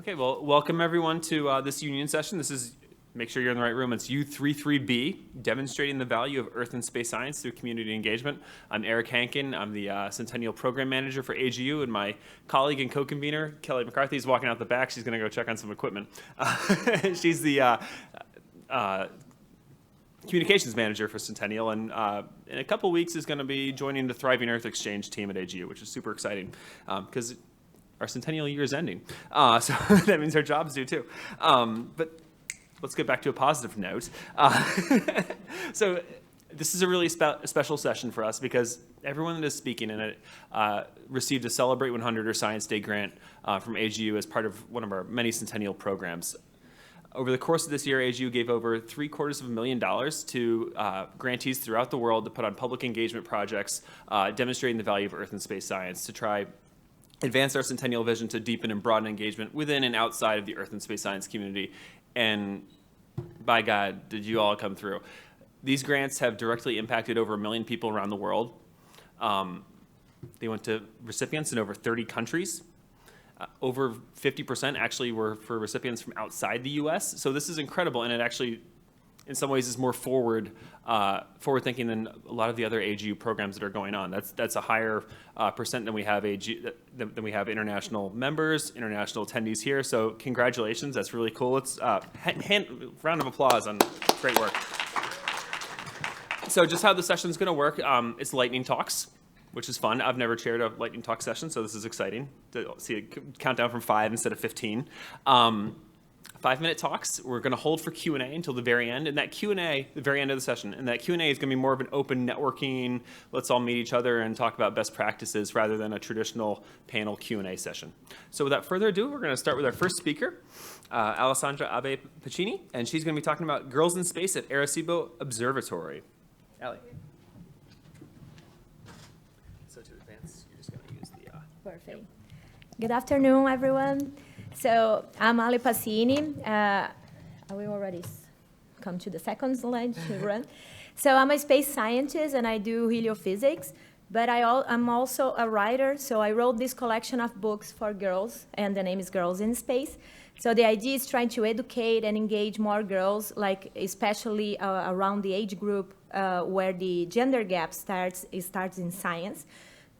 Okay, well, welcome everyone to this union session. This is, make sure you're in the right room, it's U33B, demonstrating the value of Earth and Space Science through community engagement. I'm Eric Hankin. I'm the Centennial Program Manager for AGU, and my colleague and co-convener, Kelly McCarthy, is walking out the back. She's going to go check on some equipment. She's the Communications Manager for Centennial, and in a couple weeks is going to be joining the Thriving Earth Exchange team at AGU, which is super exciting because our Centennial year is ending. So that means our jobs do too. But let's get back to a positive note. So this is a really special session for us because everyone that is speaking in it received a Celebrate 100 or Science Day grant from AGU as part of one of our many Centennial programs. Over the course of this year, AGU gave over $750,000 to grantees throughout the world to put on public engagement projects demonstrating the value of Earth and space science to try advance our Centennial vision to deepen and broaden engagement within and outside of the Earth and space science community. And by God, did you all come through. These grants have directly impacted over 1 million people around the world. They went to recipients in over 30 countries. Over 50% actually were for recipients from outside the US. So this is incredible, and it actually, in some ways, is more forward-thinking than a lot of the other AGU programs that are going on. That's a higher percent than we have than we have international members, international attendees here. So congratulations, that's really cool. Let's round of applause on great work. So just how the session is going to work, it's lightning talks, which is fun. I've never chaired a lightning talk session, so this is exciting to see a countdown from 5 instead of 15. 5-minute talks. We're going to hold for Q&A until the very end, and that Q&A, the very end of the session, and that Q&A is going to be more of an open networking, let's all meet each other and talk about best practices rather than a traditional panel Q&A session. So without further ado, we're going to start with our first speaker, Alessandra Abe Pacini, and she's going to be talking about girls in space at Arecibo Observatory. Allie. So to advance, you're just going to use the... Perfect. Good afternoon, everyone. So I'm Ali Pacini. We already come to the second slide to run. So I'm a space scientist and I do heliophysics, but I'm also a writer. So I wrote this collection of books for girls, and the name is Girls in Space. So the idea is trying to educate and engage more girls, like especially around the age group where the gender gap starts in science.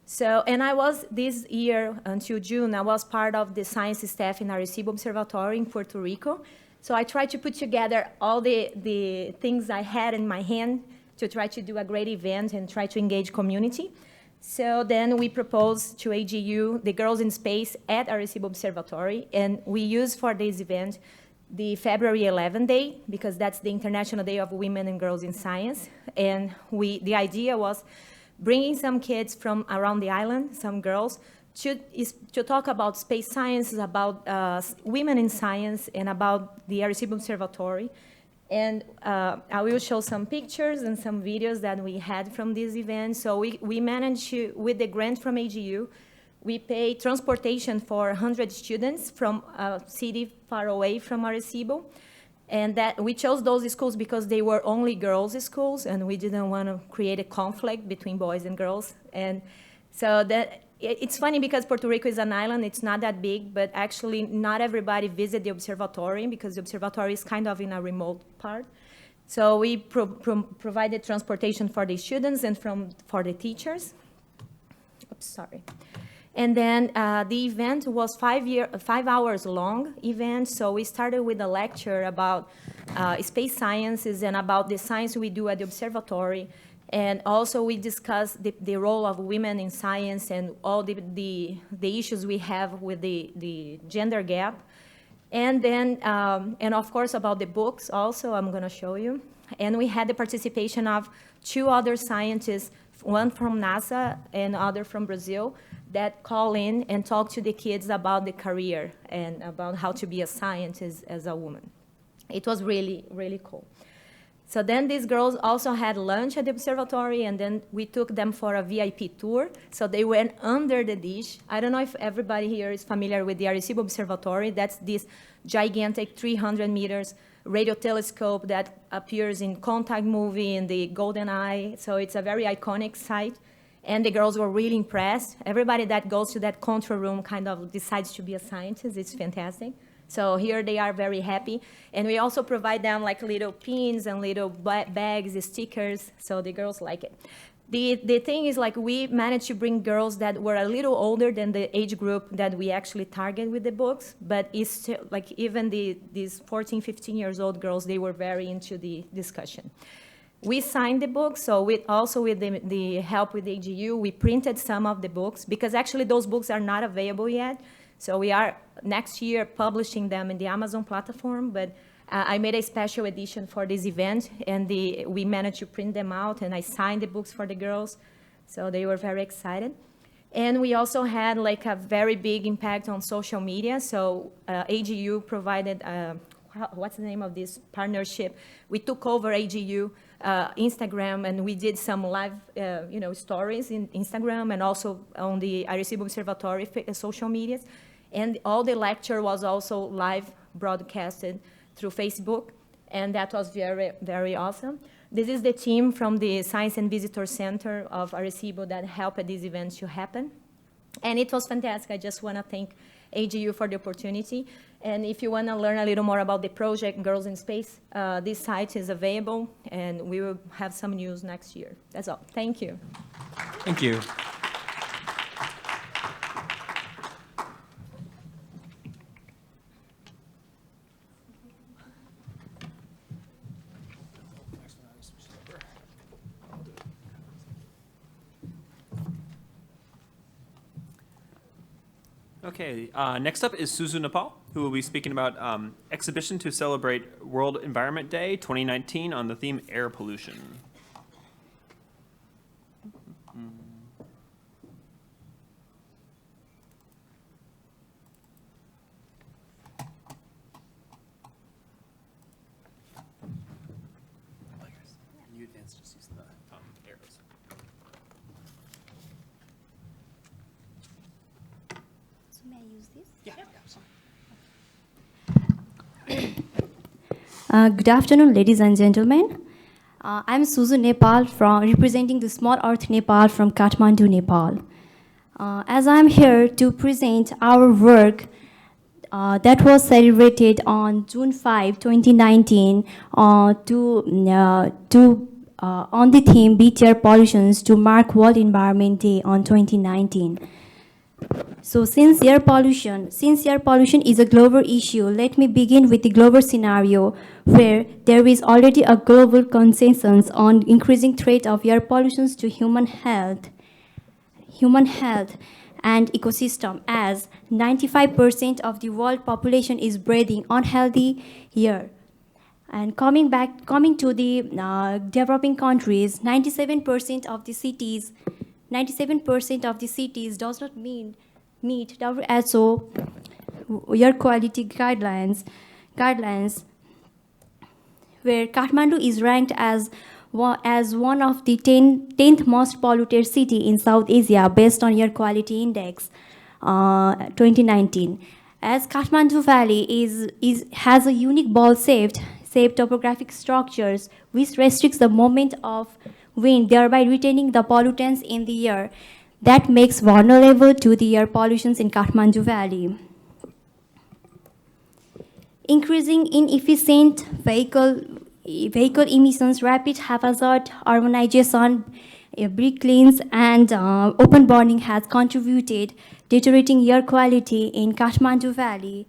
So, and I was this year until June, I was part of the science staff in Arecibo Observatory in Puerto Rico. So I tried to put together all the things I had in my hand to try to do a great event and try to engage community. So then we proposed to AGU the Girls in Space at Arecibo Observatory, and we used for this event the February 11th day, because that's the International Day of Women and Girls in Science. And the idea was bringing some kids from around the island, some girls, to talk about space science, about women in science, and about the Arecibo Observatory. And I will show some pictures and some videos that we had from this event. So we managed to, with the grant from AGU, we pay transportation for 100 students from a city far away from Arecibo. And that we chose those schools because they were only girls' schools, and we didn't want to create a conflict between boys and girls. And so it's funny because Puerto Rico is an island, it's not that big, but actually not everybody visit the observatory because the observatory is kind of in a remote part. So we provided transportation for the students and for the teachers. Oops, sorry. And then the event was 5 hours long event. So we started with a lecture about space sciences and about the science we do at the observatory. And also we discussed the role of women in science and all the issues we have with the gender gap. And then, and of course about the books also, I'm gonna show you. And we had the participation of 2 other scientists, one from NASA and other from Brazil, that call in and talk to the kids about the career and about how to be a scientist as a woman. It was really, really cool. So then these girls also had lunch at the observatory, and then we took them for a VIP tour. So they went under the dish. I don't know if everybody here is familiar with the Arecibo Observatory. That's this gigantic 300 meters radio telescope that appears in Contact movie and the Golden Eye. So it's a very iconic site. And the girls were really impressed. Everybody that goes to that control room kind of decides to be a scientist. It's fantastic. So here they are very happy. And we also provide them like little pins and little bags, stickers, so the girls like it. The thing is, like, we managed to bring girls that were a little older than the age group that we actually target with the books, but it's still, like, even these 14, 15 years old girls, they were very into the discussion. We signed the books, so with the help with AGU, we printed some of the books, because actually those books are not available yet. So we are next year publishing them in the Amazon platform, but I made a special edition for this event, and we managed to print them out, and I signed the books for the girls, so they were very excited. And we also had like a very big impact on social media. So AGU provided, what's the name of this partnership? We took over AGU Instagram, and we did some live stories in Instagram and also on the Arecibo Observatory social medias. And all the lecture was also live broadcasted through Facebook, and that was very, very awesome. This is the team from the Science and Visitor Center of Arecibo that helped this event to happen. And it was fantastic. I just want to thank AGU for the opportunity. And if you want to learn a little more about the project, Girls in Space, this site is available, and we will have some news next year. That's all. Thank you. Thank you. Okay, next up is Suzu Nepal, who will be speaking about exhibition to celebrate World Environment Day 2019 on the theme air pollution. You advance just using the arrows. May I use this? Yeah. Good afternoon, ladies and gentlemen. I'm Suzu Nepal, representing the Small Earth Nepal from Kathmandu, Nepal. As I'm here to present our work that was celebrated on June 5, 2019, on the theme Beat Air Pollutions to mark World Environment Day on 2019. So since air pollution is a global issue, let me begin with the global scenario where there is already a global consensus on increasing threat of air pollutions to human health and ecosystem, as 95% of the world population is breathing unhealthy air. And coming to the developing countries, 97% of the cities does not meet WHO air quality guidelines, where Kathmandu is ranked as one of the 10th most polluted city in South Asia based on air quality index 2019. As Kathmandu Valley has a unique ball-shaped topographic structures which restricts the movement of wind, thereby retaining the pollutants in the air that makes vulnerable to the air pollutions in Kathmandu Valley. Increasing inefficient vehicle emissions, rapid haphazard urbanization, brick lanes, and open burning has contributed deteriorating air quality in Kathmandu Valley.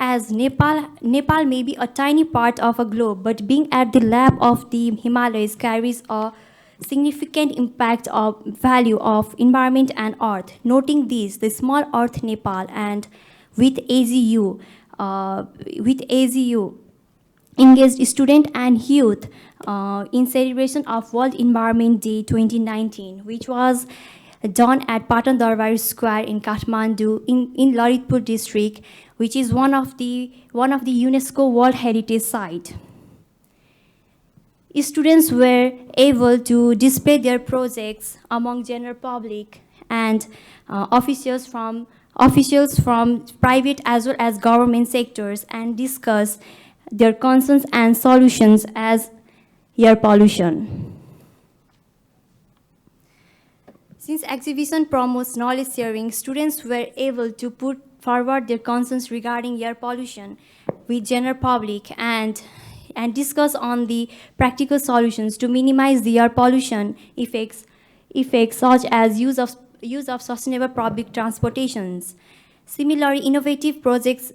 As Nepal may be a tiny part of a globe, but being at the lap of the Himalayas carries a significant impact of value of environment and earth. Noting this, the Small Earth Nepal and with AGU engaged students and youth in celebration of World Environment Day 2019, which was done at Patan Darbar Square in Kathmandu in Lalitpur district, which is one of the UNESCO World Heritage Site. Students were able to display their projects among general public and officials from private as well as government sectors and discuss their concerns and solutions as air pollution. Since exhibition promotes knowledge sharing, students were able to put forward their concerns regarding air pollution with general public and discuss on the practical solutions to minimize the air pollution effects such as use of sustainable public transportations. Similarly, innovative projects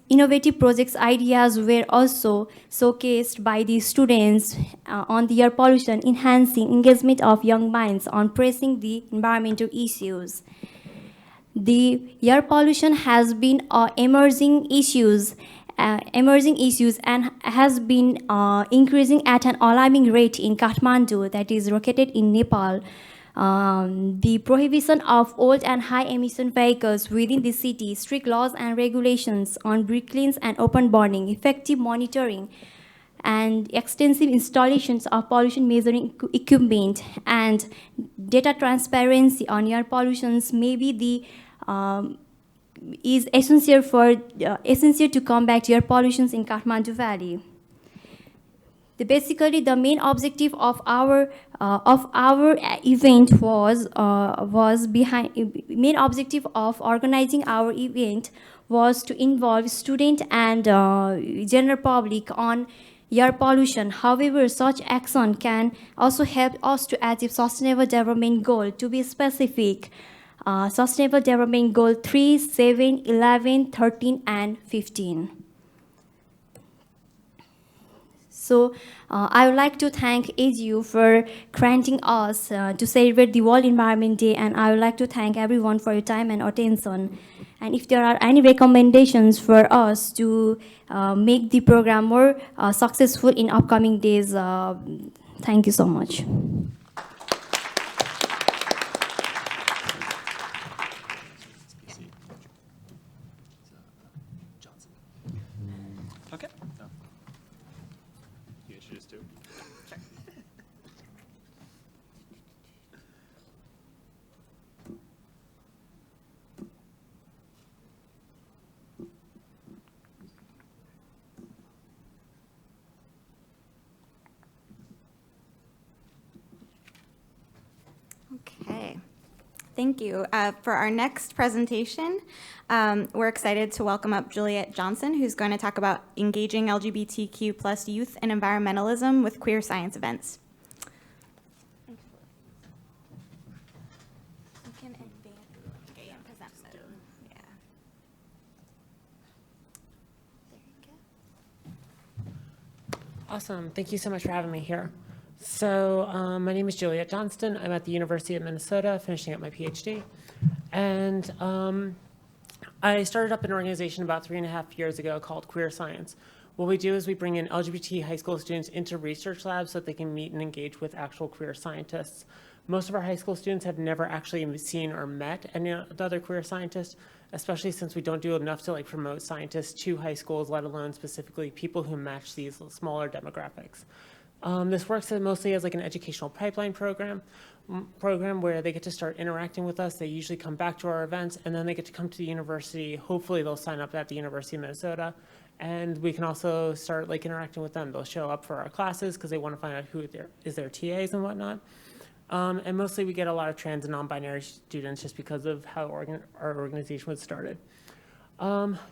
ideas were also showcased by the students on the air pollution, enhancing engagement of young minds on pressing the environmental issues. The air pollution has been emerging issues and has been increasing at an alarming rate in Kathmandu, that is located in Nepal. The prohibition of old and high emission vehicles within the city, strict laws and regulations on bricklines and open burning, effective monitoring, and extensive installations of pollution measuring equipment and data transparency on air pollutions may be is essential to combat air pollution in Kathmandu Valley. Basically, the main objective of our event main objective of organizing our event was to involve student and general public on air pollution. However, such action can also help us to achieve Sustainable Development Goal. To be specific, Sustainable Development Goal 3, 7, 11, 13, and 15. So I would like to thank AGU for granting us to celebrate the World Environment Day, and I would like to thank everyone for your time and attention. And if there are any recommendations for us to make the program more successful in upcoming days, thank you so much. Okay. No. You introduced too. Okay, thank you. For our next presentation, we're excited to welcome up Juliet Johnson, who's going to talk about engaging LGBTQ plus youth and environmentalism with queer science events. You can advance. Okay, yeah, present it. Yeah. There you go. Awesome. Thank you so much for having me here. So my name is Juliet Johnston. I'm at the University of Minnesota, finishing up my PhD. And I started up an organization about 3.5 years ago called Queer Science. What we do is we bring in LGBT high school students into research labs so that they can meet and engage with actual queer scientists. Most of our high school students have never actually seen or met any other queer scientists, especially since we don't do enough to promote scientists to high schools, let alone specifically people who match these smaller demographics. This works mostly as an educational pipeline program where they get to start interacting with us. They usually come back to our events, and then they get to come to the university. Hopefully they'll sign up at the University of Minnesota, and we can also start interacting with them. They'll show up for our classes because they want to find out who is their TAs and whatnot. And mostly we get a lot of trans and non-binary students just because of how our organization was started.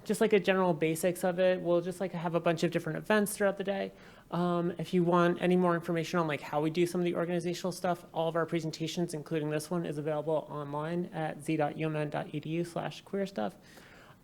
Just a general basics of it, we'll just have a bunch of different events throughout the day. If you want any more information on how we do some of the organizational stuff, all of our presentations, including this one, is available online at z.umn.edu/queerstuff.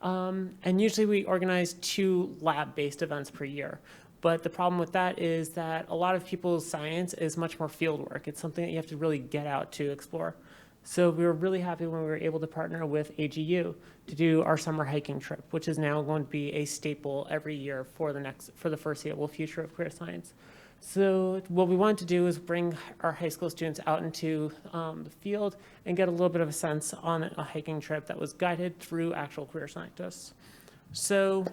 And usually we organize 2 lab-based events per year. But the problem with that is that a lot of people's science is much more field work. It's something that you have to really get out to explore. So we were really happy when we were able to partner with AGU to do our summer hiking trip, which is now going to be a staple every year for the foreseeable future of queer science. So what we wanted to do is bring our high school students out into the field and get a little bit of a sense on a hiking trip that was guided through actual queer scientists. So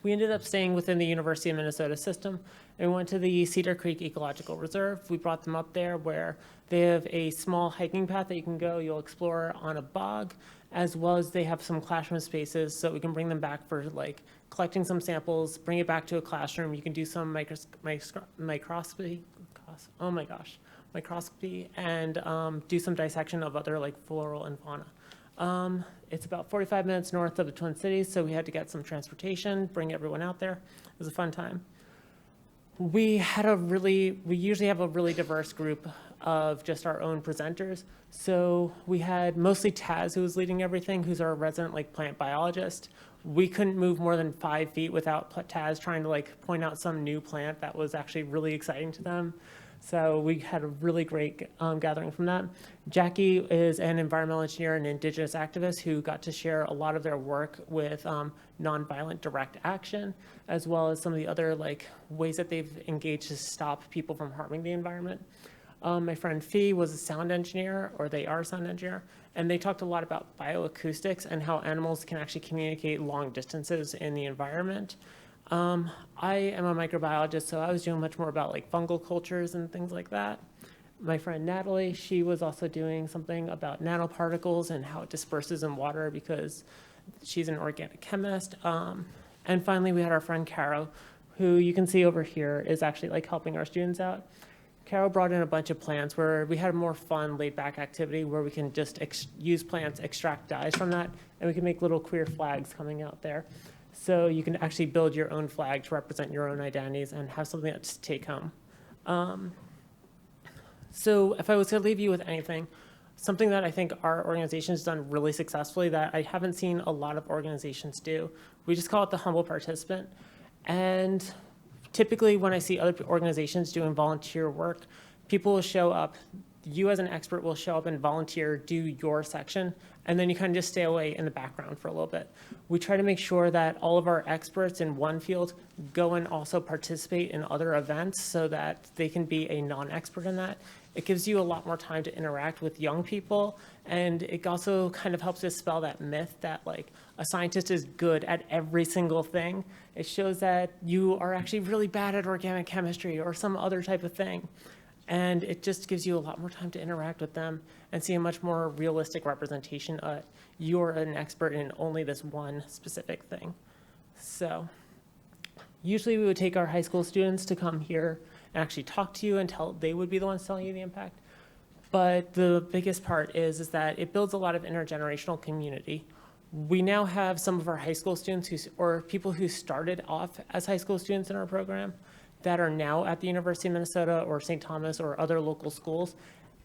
we ended up staying within the University of Minnesota system, and we went to the Cedar Creek Ecological Reserve. We brought them up there where they have a small hiking path that you can go. You'll explore on a bog, as well as they have some classroom spaces so we can bring them back for collecting some samples, bring it back to a classroom. You can do some microscopy, oh my gosh, microscopy, and do some dissection of other flora and fauna. It's about 45 minutes north of the Twin Cities, so we had to get some transportation, bring everyone out there. It was a fun time. We usually have a really diverse group of just our own presenters. So we had mostly Taz, who was leading everything, who's our resident plant biologist. We couldn't move more than 5 feet without Taz trying to point out some new plant that was actually really exciting to them. So we had a really great gathering from that. Jackie is an environmental engineer and indigenous activist who got to share a lot of their work with nonviolent direct action, as well as some of the other ways that they've engaged to stop people from harming the environment. My friend Fee was a sound engineer, or they are a sound engineer, and they talked a lot about bioacoustics and how animals can actually communicate long distances in the environment. I am a microbiologist, so I was doing much more about fungal cultures and things like that. My friend Natalie, she was also doing something about nanoparticles and how it disperses in water because she's an organic chemist. And finally, we had our friend Caro, who you can see over here is actually helping our students out. Caro brought in a bunch of plants where we had a more fun, laid-back activity where we can just use plants, extract dyes from that, and we can make little queer flags coming out there. So you can actually build your own flag to represent your own identities and have something to take home. So if I was to leave you with anything, something that I think our organization has done really successfully that I haven't seen a lot of organizations do, we just call it the humble participant. And typically when I see other organizations doing volunteer work, people will show up, you as an expert will show up and volunteer, do your section, and then you kind of just stay away in the background for a little bit. We try to make sure that all of our experts in one field go and also participate in other events so that they can be a non-expert in that. It gives you a lot more time to interact with young people, and it also kind of helps dispel that myth that a scientist is good at every single thing. It shows that you are actually really bad at organic chemistry or some other type of thing. And it just gives you a lot more time to interact with them and see a much more realistic representation of you're an expert in only this one specific thing. So usually we would take our high school students to come here and actually talk to you and they would be the ones telling you the impact. But the biggest part is that it builds a lot of intergenerational community. We now have some of our high school students or people who started off as high school students in our program that are now at the University of Minnesota or St. Thomas or other local schools.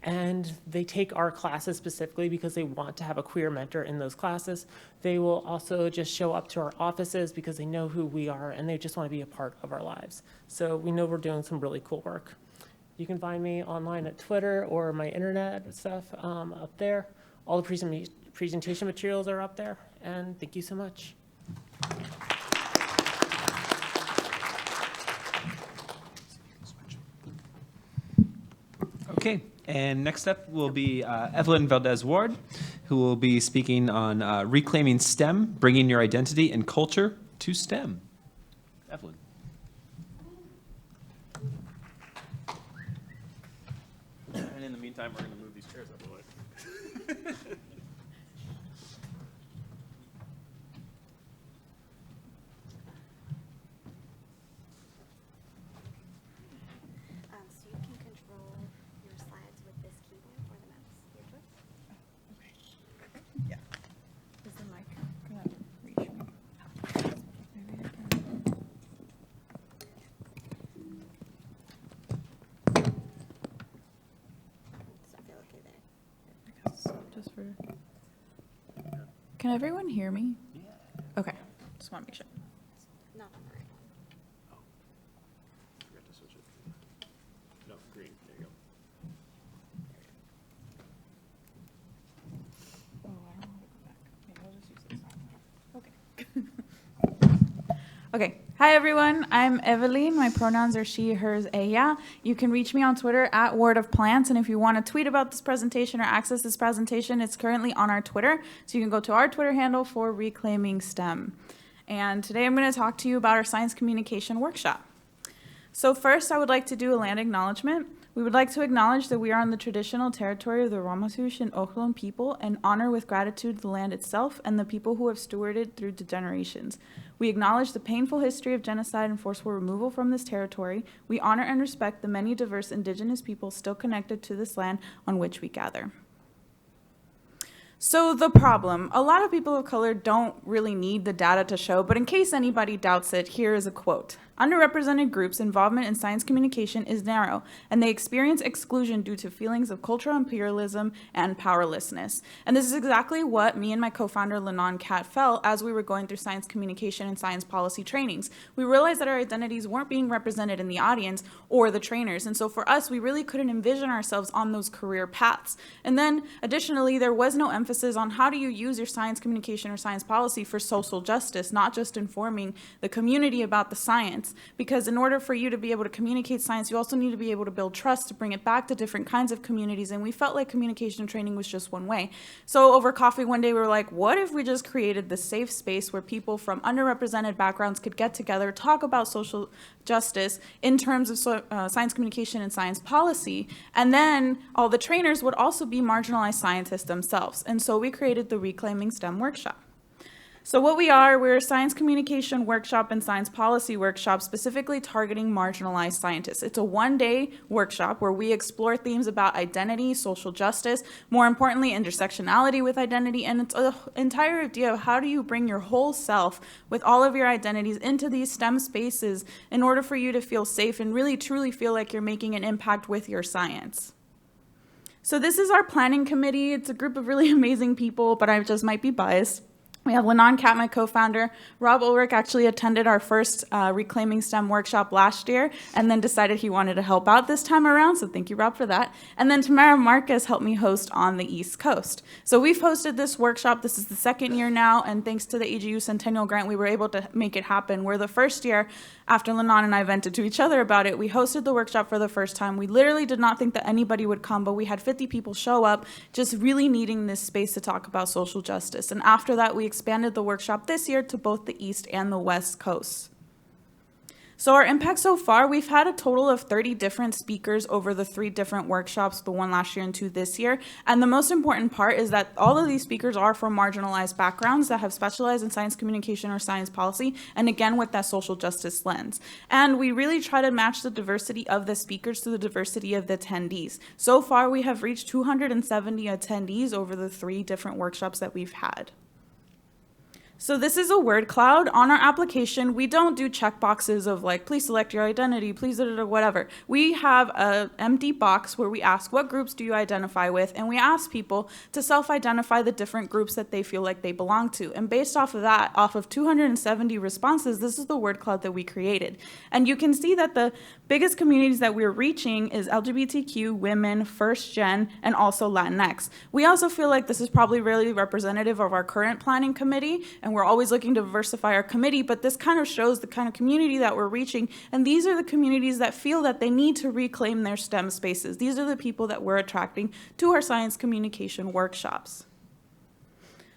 And they take our classes specifically because they want to have a queer mentor in those classes. They will also just show up to our offices because they know who we are and they just want to be a part of our lives. So we know we're doing some really cool work. You can find me online at Twitter or my internet stuff up there. All the presentation materials are up there. And thank you so much. Okay, and next up will be Evelyn Valdez Ward, who will be speaking on reclaiming STEM, bringing your identity and culture to STEM. Evelyn. And in the meantime, we're going to move these chairs out of the way. So you can control your slides with this keyboard or the mouse, your choice. Yeah. Is the mic gonna reach me? Maybe I can. So I feel okay there. Because just for. Can everyone hear me? Yeah. Okay. Just want to make sure. Not on the right one. Forgot to switch it. No, green. There you go. Oh, I don't want to go back. Maybe I'll just use this. Okay. Okay. Hi, everyone. I'm Evelyn. My pronouns are she, hers, ella. You can reach me on Twitter at Word of Plants. And if you want to tweet about this presentation or access this presentation, it's currently on our Twitter. So you can go to our Twitter handle for Reclaiming STEM. And today I'm going to talk to you about our science communication workshop. So first, I would like to do a land acknowledgement. We would like to acknowledge that we are on the traditional territory of the Ramaytush and Ohlone people and honor with gratitude the land itself and the people who have stewarded through the generations. We acknowledge the painful history of genocide and forceful removal from this territory. We honor and respect the many diverse indigenous peoples still connected to this land on which we gather. So the problem, a lot of people of color don't really need the data to show, but in case anybody doubts it, here is a quote. Underrepresented groups' involvement in science communication is narrow, and they experience exclusion due to feelings of cultural imperialism and powerlessness. And this is exactly what me and my co-founder, Lennon Kat, felt as we were going through science communication and science policy trainings. We realized that our identities weren't being represented in the audience or the trainers, and so for us, we really couldn't envision ourselves on those career paths. And then, additionally, there was no emphasis on how do you use your science communication or science policy for social justice, not just informing the community about the science. Because in order for you to be able to communicate science, you also need to be able to build trust to bring it back to different kinds of communities. And we felt like communication training was just one way. So over coffee one day, we were like, what if we just created this safe space where people from underrepresented backgrounds could get together, talk about social justice in terms of science communication and science policy. And then all the trainers would also be marginalized scientists themselves. And so we created the Reclaiming STEM workshop. So what we're a science communication workshop and science policy workshop specifically targeting marginalized scientists. It's a one-day workshop where we explore themes about identity, social justice, more importantly, intersectionality with identity, and it's an entire idea of how do you bring your whole self with all of your identities into these STEM spaces in order for you to feel safe and really truly feel like you're making an impact with your science. So this is our planning committee. It's a group of really amazing people, but I just might be biased. We have Lennon Kat, my co-founder. Rob Ulrich actually attended our first Reclaiming STEM workshop last year and then decided he wanted to help out this time around, so thank you, Rob, for that. And then Tamara Marquez helped me host on the East Coast. So we've hosted this workshop. This is the second year now, and thanks to the AGU Centennial grant, we were able to make it happen. Where the first year, after Lennon and I vented to each other about it, we hosted the workshop for the first time. We literally did not think that anybody would come, but we had 50 people show up just really needing this space to talk about social justice. And after that, we expanded the workshop this year to both the East and the West Coasts. So our impact so far, we've had a total of 30 different speakers over the 3 different workshops, the one last year and 2 this year. And the most important part is that all of these speakers are from marginalized backgrounds that have specialized in science communication or science policy, and again, with that social justice lens. And we really try to match the diversity of the speakers to the diversity of the attendees. So far, we have reached 270 attendees over the 3 different workshops that we've had. So this is a word cloud. On our application, we don't do checkboxes of like, please select your identity, please whatever. We have an empty box where we ask, what groups do you identify with? And we ask people to self-identify the different groups that they feel like they belong to. And based off of that, off of 270 responses, this is the word cloud that we created. And you can see that the biggest communities that we're reaching is LGBTQ, women, first gen, and also Latinx. We also feel like this is probably really representative of our current planning committee, and we're always looking to diversify our committee, but this kind of shows the kind of community that we're reaching, and these are the communities that feel that they need to reclaim their STEM spaces. These are the people that we're attracting to our science communication workshops.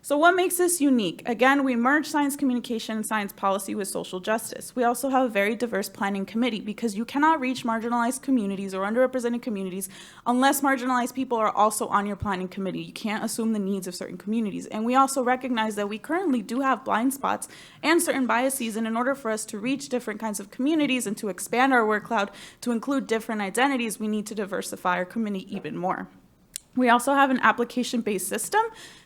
So what makes this unique? Again, we merge science communication and science policy with social justice. We also have a very diverse planning committee because you cannot reach marginalized communities or underrepresented communities unless marginalized people are also on your planning committee. You can't assume the needs of certain communities. And we also recognize that we currently do have blind spots and certain biases, and in order for us to reach different kinds of communities and to expand our work cloud to include different identities, we need to diversify our committee even more. We also have an application-based system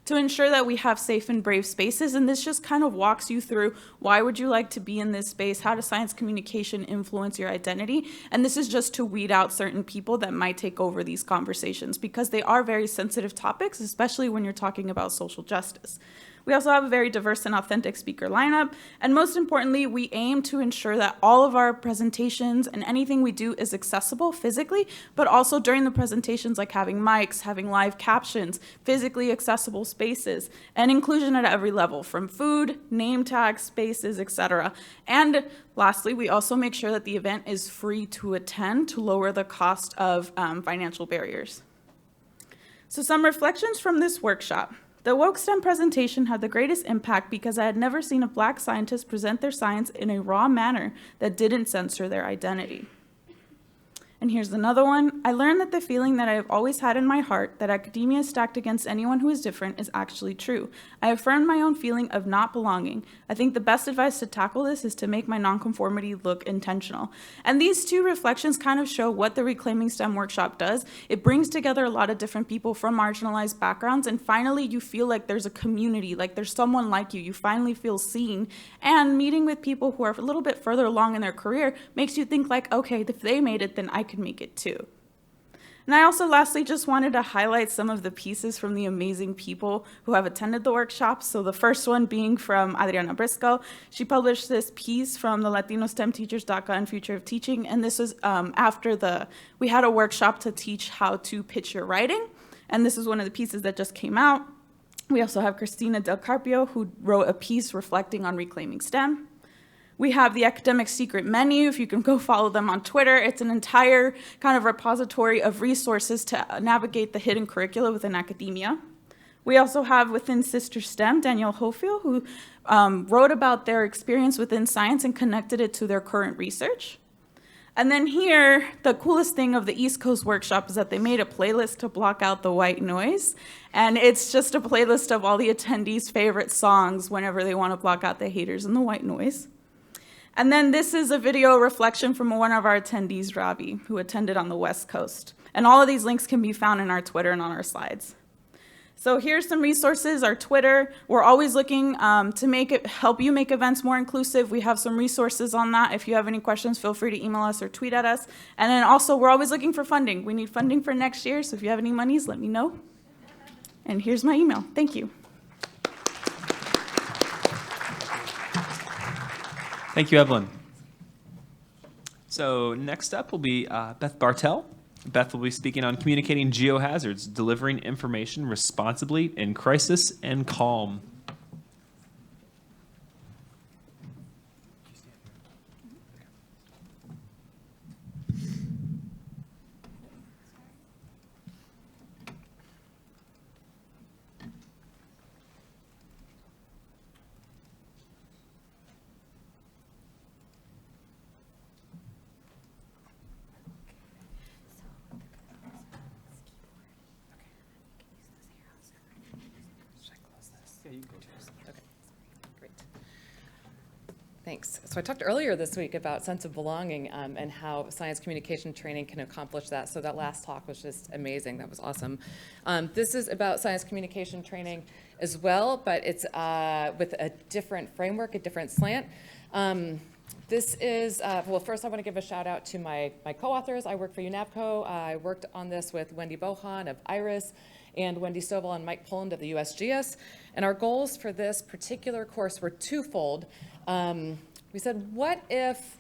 to ensure that we have safe and brave spaces, and this just kind of walks you through why would you like to be in this space, how does science communication influence your identity, and this is just to weed out certain people that might take over these conversations because they are very sensitive topics, especially when you're talking about social justice. We also have a very diverse and authentic speaker lineup, and most importantly, we aim to ensure that all of our presentations and anything we do is accessible physically, but also during the presentations, like having mics, having live captions, physically accessible spaces, and inclusion at every level, from food, name tags, spaces, etc. And lastly, we also make sure that the event is free to attend to lower the cost of financial barriers. So some reflections from this workshop. The Woke STEM presentation had the greatest impact because I had never seen a Black scientist present their science in a raw manner that didn't censor their identity. And here's another one. I learned that the feeling that I have always had in my heart that academia is stacked against anyone who is different is actually true. I affirmed my own feeling of not belonging. I think the best advice to tackle this is to make my nonconformity look intentional. And these two reflections kind of show what the Reclaiming STEM workshop does. It brings together a lot of different people from marginalized backgrounds, and finally you feel like there's a community, like there's someone like you. You finally feel seen. And meeting with people who are a little bit further along in their career makes you think like, okay, if they made it, then I could make it too. And I also lastly just wanted to highlight some of the pieces from the amazing people who have attended the workshop. So the first one being from Adriana Briscoe. She published this piece from the Latino STEM Teachers.gov and Future of Teaching. And this was after we had a workshop to teach how to pitch your writing. And this is one of the pieces that just came out. We also have Christina Del Carpio, who wrote a piece reflecting on reclaiming STEM. We have the Academic Secret Menu. If you can go follow them on Twitter, it's an entire kind of repository of resources to navigate the hidden curricula within academia. We also have within Sister STEM, Danielle Hofield, who wrote about their experience within science and connected it to their current research. And then here, the coolest thing of the East Coast workshop is that they made a playlist to block out the white noise. And it's just a playlist of all the attendees' favorite songs whenever they want to block out the haters and the white noise. And then this is a video reflection from one of our attendees, Ravi, who attended on the West Coast. And all of these links can be found in our Twitter and on our slides. So here's some resources, our Twitter. We're always looking to help you make events more inclusive. We have some resources on that. If you have any questions, feel free to email us or tweet at us. And then also, we're always looking for funding. We need funding for next year, so if you have any monies, let me know. And here's my email. Thank you. Thank you, Evelyn. So next up will be Beth Bartel. Beth will be speaking on communicating geohazards, delivering information responsibly in crisis and calm. Thanks. So I talked earlier this week about sense of belonging and how science communication training can accomplish that. So that last talk was just amazing. That was awesome. This is about science communication training as well, but it's with a different framework, a different slant. This is, well, first I want to give a shout out to my co-authors. I work for UNAVCO. I worked on this with Wendy Bohan of IRIS and Wendy Stovall and Mike Poland of the USGS. And our goals for this particular course were twofold. We said, what if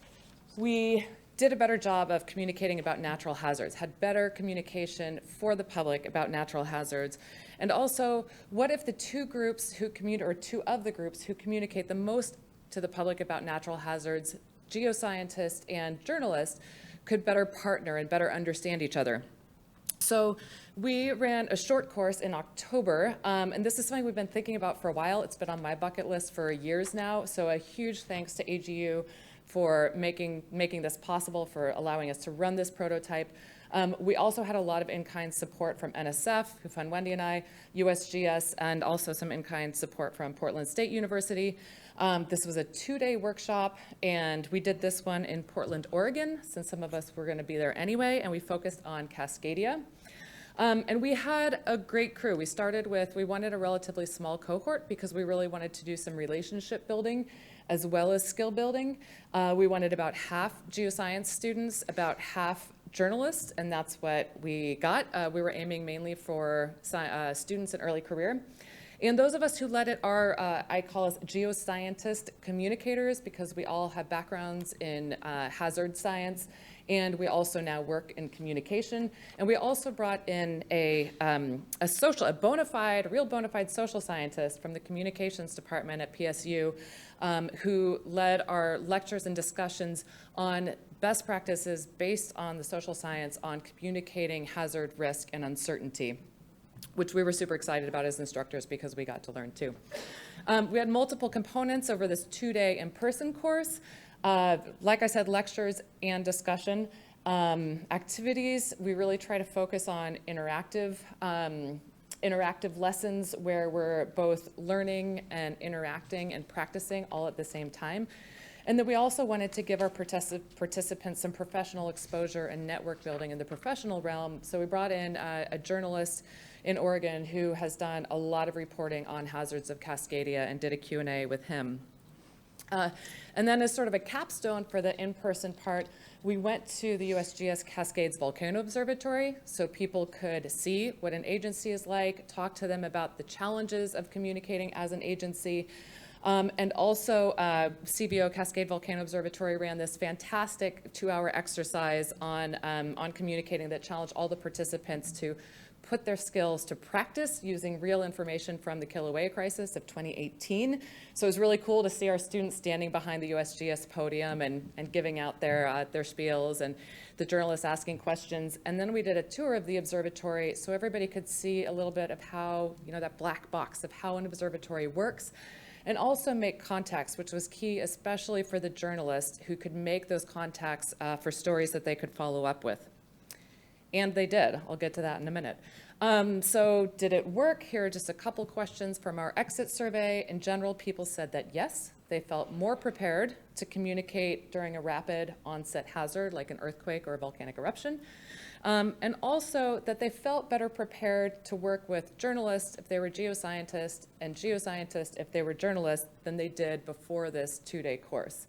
we did a better job of communicating about natural hazards, had better communication for the public about natural hazards? And also, what if the two of the groups who communicate the most to the public about natural hazards, geoscientists and journalists, could better partner and better understand each other? So we ran a short course in October, and this is something we've been thinking about for a while. It's been on my bucket list for years now, so a huge thanks to AGU for making this possible, for allowing us to run this prototype. We also had a lot of in-kind support from NSF, who fund Wendy and I, USGS, and also some in-kind support from Portland State University. This was a 2-day workshop, and we did this one in Portland, Oregon, since some of us were going to be there anyway, and we focused on Cascadia. And we had a great crew. We wanted a relatively small cohort because we really wanted to do some relationship building as well as skill building. We wanted about half geoscience students, about half journalists, and that's what we got. We were aiming mainly for students in early career. And those of us who led it are, I call us geoscientist communicators, because we all have backgrounds in hazard science, and we also now work in communication. And we also brought in a real bona fide social scientist from the communications department at PSU, who led our lectures and discussions on best practices based on the social science on communicating hazard, risk, and uncertainty, which we were super excited about as instructors because we got to learn too. We had multiple components over this 2-day in-person course. Like I said, lectures and discussion. Activities, we really try to focus on interactive lessons where we're both learning and interacting and practicing all at the same time. And then we also wanted to give our participants some professional exposure and network building in the professional realm. So we brought in a journalist in Oregon who has done a lot of reporting on hazards of Cascadia and did a Q&A with him. And then as sort of a capstone for the in-person part, we went to the USGS Cascades Volcano Observatory so people could see what an agency is like, talk to them about the challenges of communicating as an agency. And also CVO, Cascade Volcano Observatory, ran this fantastic 2-hour exercise on communicating that challenged all the participants to put their skills to practice using real information from the Kilauea crisis of 2018. So it was really cool to see our students standing behind the USGS podium and giving out their spiels, and the journalists asking questions. And then we did a tour of the observatory so everybody could see a little bit of how, that black box of how an observatory works, and also make contacts, which was key, especially for the journalists who could make those contacts for stories that they could follow up with. And they did. I'll get to that in a minute. So did it work? Here are just a couple questions from our exit survey. In general, people said that yes, they felt more prepared to communicate during a rapid onset hazard like an earthquake or a volcanic eruption. And also that they felt better prepared to work with journalists if they were geoscientists and geoscientists if they were journalists than they did before this 2-day course.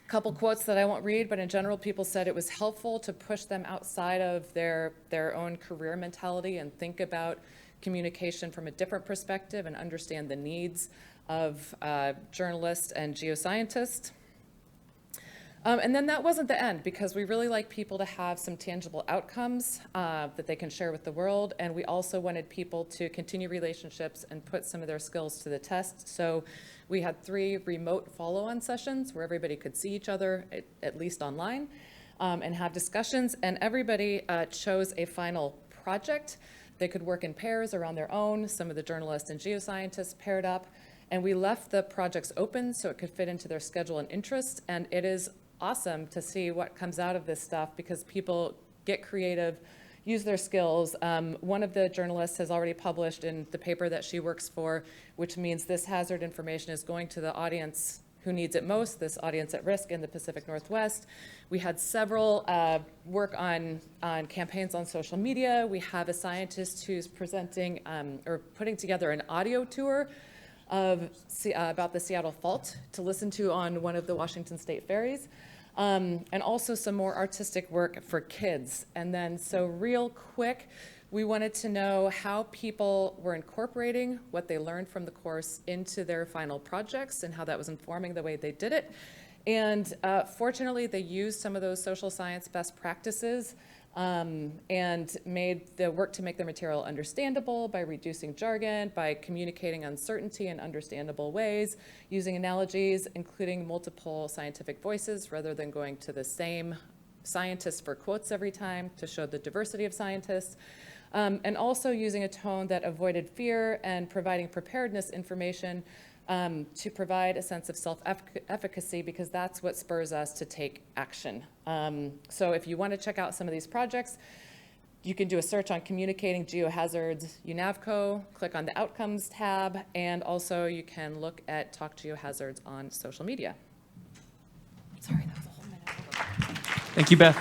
Couple quotes that I won't read, but in general, people said it was helpful to push them outside of their own career mentality and think about communication from a different perspective and understand the needs of journalists and geoscientists. And then that wasn't the end, because we really like people to have some tangible outcomes that they can share with the world, and we also wanted people to continue relationships and put some of their skills to the test. So we had 3 remote follow-on sessions where everybody could see each other, at least online, and have discussions, and everybody chose a final project. They could work in pairs or on their own. Some of the journalists and geoscientists paired up, and we left the projects open so it could fit into their schedule and interest, and it is awesome to see what comes out of this stuff because people get creative, use their skills. One of the journalists has already published in the paper that she works for, which means this hazard information is going to the audience who needs it most, this audience at risk in the Pacific Northwest. We had several work on campaigns on social media. We have a scientist who's presenting or putting together an audio tour about the Seattle Fault to listen to on one of the Washington State ferries. And also some more artistic work for kids. And then, so real quick, we wanted to know how people were incorporating what they learned from the course into their final projects and how that was informing the way they did it. And fortunately, they used some of those social science best practices and made the work to make their material understandable by reducing jargon, by communicating uncertainty in understandable ways, using analogies, including multiple scientific voices rather than going to the same scientists for quotes every time to show the diversity of scientists, and also using a tone that avoided fear and providing preparedness information to provide a sense of self-efficacy, because that's what spurs us to take action. So if you want to check out some of these projects, you can do a search on communicating geohazards UNAVCO, click on the outcomes tab, and also you can look at Talk Geohazards on social media. Sorry, that was a whole minute. Thank you, Beth.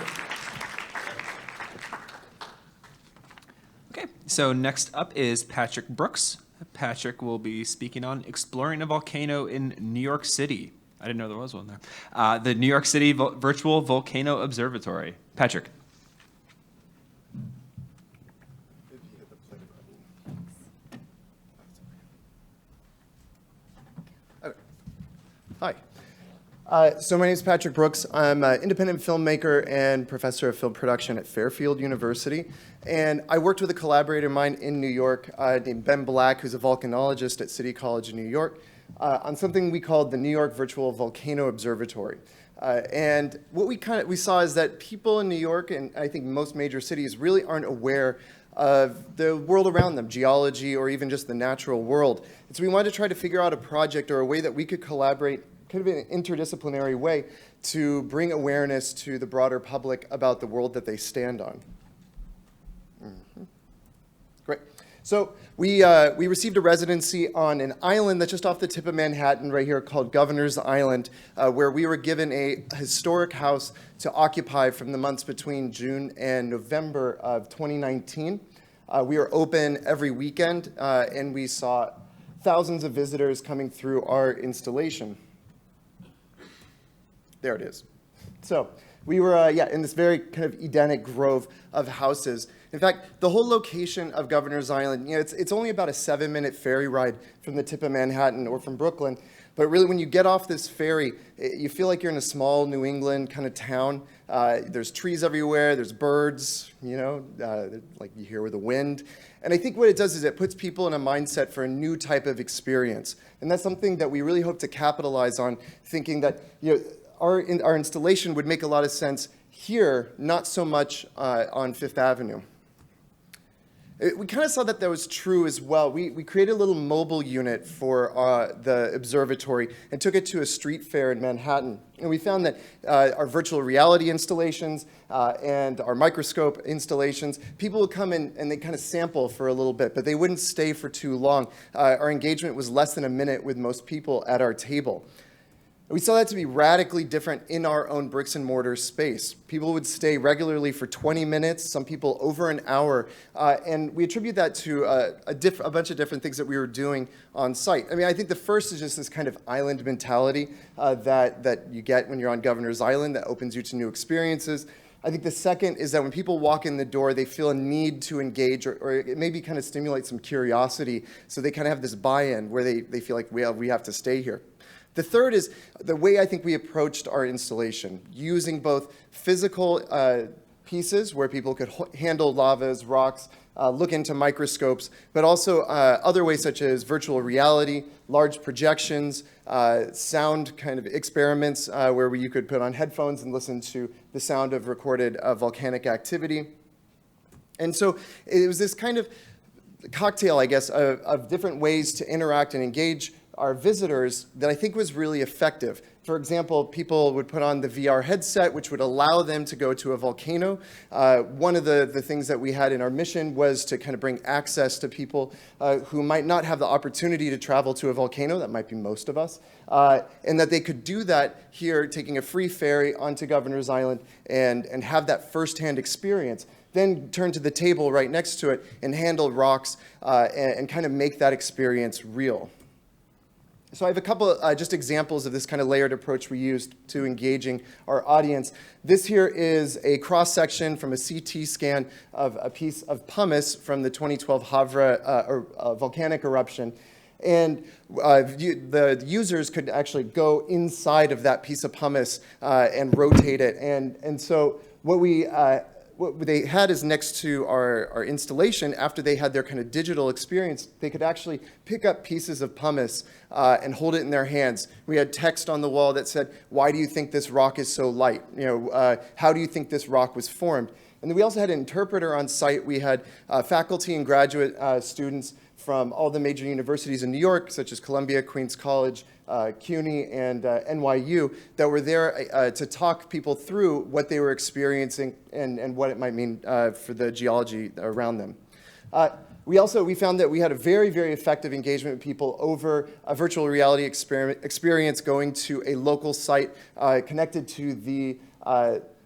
Okay, so next up is Patrick Brooks. Patrick will be speaking on exploring a volcano in New York City. I didn't know there was one there. The New York City Virtual Volcano Observatory. Patrick. Hi. So my name is Patrick Brooks. I'm an independent filmmaker and professor of film production at Fairfield University. And I worked with a collaborator of mine in New York named Ben Black, who's a volcanologist at City College in New York, on something we called the New York Virtual Volcano Observatory. And what we saw is that people in New York, and I think most major cities, really aren't aware of the world around them, geology or even just the natural world. And so we wanted to try to figure out a project or a way that we could collaborate kind of an interdisciplinary way to bring awareness to the broader public about the world that they stand on. Great. So we received a residency on an island that's just off the tip of Manhattan right here called Governor's Island, where we were given a historic house to occupy from the months between June and November of 2019. We were open every weekend, and we saw thousands of visitors coming through our installation. There it is. So we were in this very kind of Edenic grove of houses. In fact, the whole location of Governor's Island, it's only about a 7-minute ferry ride from the tip of Manhattan or from Brooklyn. But really, when you get off this ferry, you feel like you're in a small New England kind of town. There's trees everywhere. There's birds, like you hear with the wind. And I think what it does is it puts people in a mindset for a new type of experience. And that's something that we really hope to capitalize on, thinking that our installation would make a lot of sense here, not so much on Fifth Avenue. We kind of saw that was true as well. We created a little mobile unit for the observatory and took it to a street fair in Manhattan. And we found that our virtual reality installations and our microscope installations, people would come in and they kind of sample for a little bit, but they wouldn't stay for too long. Our engagement was less than a minute with most people at our table. We saw that to be radically different in our own bricks and mortar space. People would stay regularly for 20 minutes, some people over an hour, and we attribute that to a bunch of different things that we were doing on site. I mean, I think the first is just this kind of island mentality that you get when you're on Governor's Island that opens you to new experiences. I think the second is that when people walk in the door, they feel a need to engage, or it maybe kind of stimulate some curiosity, so they kind of have this buy-in where they feel like, well, we have to stay here. The third is the way I think we approached our installation, using both physical pieces where people could handle lavas, rocks, look into microscopes, but also other ways such as virtual reality, large projections, sound kind of experiments where you could put on headphones and listen to the sound of recorded volcanic activity. And so it was this kind of cocktail, I guess, of different ways to interact and engage our visitors that I think was really effective. For example, people would put on the VR headset, which would allow them to go to a volcano. One of the things that we had in our mission was to kind of bring access to people who might not have the opportunity to travel to a volcano. That might be most of us. And that they could do that here, taking a free ferry onto Governor's Island and have that firsthand experience. Then turn to the table right next to it and handle rocks and kind of make that experience real. So I have a couple just examples of this kind of layered approach we used to engaging our audience. This here is a cross-section from a CT scan of a piece of pumice from the 2012 Havre volcanic eruption. And the users could actually go inside of that piece of pumice and rotate it. And so what they had is next to our installation, after they had their kind of digital experience, they could actually pick up pieces of pumice and hold it in their hands. We had text on the wall that said, "Why do you think this rock is so light? How do you think this rock was formed?" And then we also had an interpreter on site. We had faculty and graduate students from all the major universities in New York, such as Columbia, Queens College, CUNY, and NYU, that were there to talk people through what they were experiencing and what it might mean for the geology around them. We found that we had a very, very effective engagement with people over a virtual reality experience going to a local site connected to the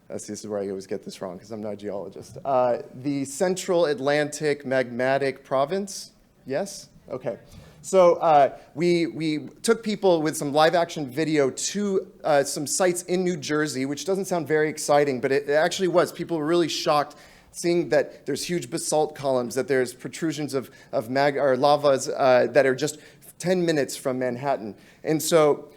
this is where I always get this wrong because I'm not a geologist. The Central Atlantic Magmatic Province. Yes? Okay. So we took people with some live action video to some sites in New Jersey, which doesn't sound very exciting, but it actually was. People were really shocked seeing that there's huge basalt columns, that there's protrusions of lavas that are just 10 minutes from Manhattan. And so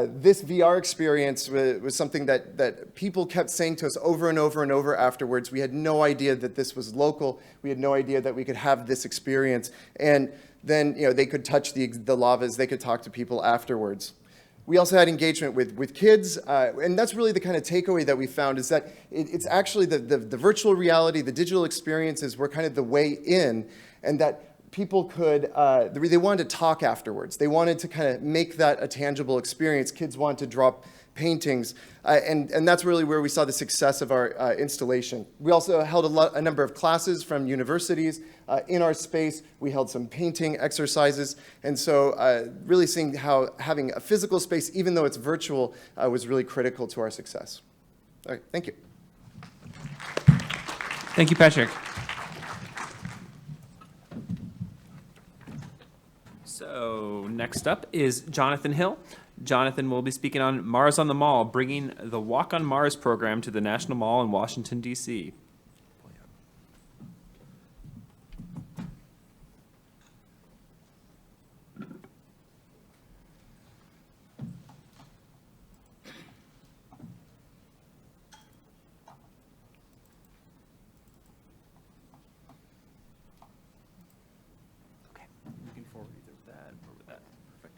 this VR experience was something that people kept saying to us over and over and over afterwards. We had no idea that this was local. We had no idea that we could have this experience. And then they could touch the lavas. They could talk to people afterwards. We also had engagement with kids. And that's really the kind of takeaway that we found, is that it's actually the virtual reality, the digital experiences were kind of the way in, and that people could, they wanted to talk afterwards. They wanted to kind of make that a tangible experience. Kids wanted to drop paintings, and that's really where we saw the success of our installation. We also held a number of classes from universities in our space. We held some painting exercises, and so really seeing how having a physical space, even though it's virtual, was really critical to our success. All right, thank you. Thank you, Patrick. So next up is Jonathan Hill. Jonathan will be speaking on Mars on the Mall, bringing the Walk on Mars program to the National Mall in Washington, D.C. Okay, you can forward either that or with that. Perfect.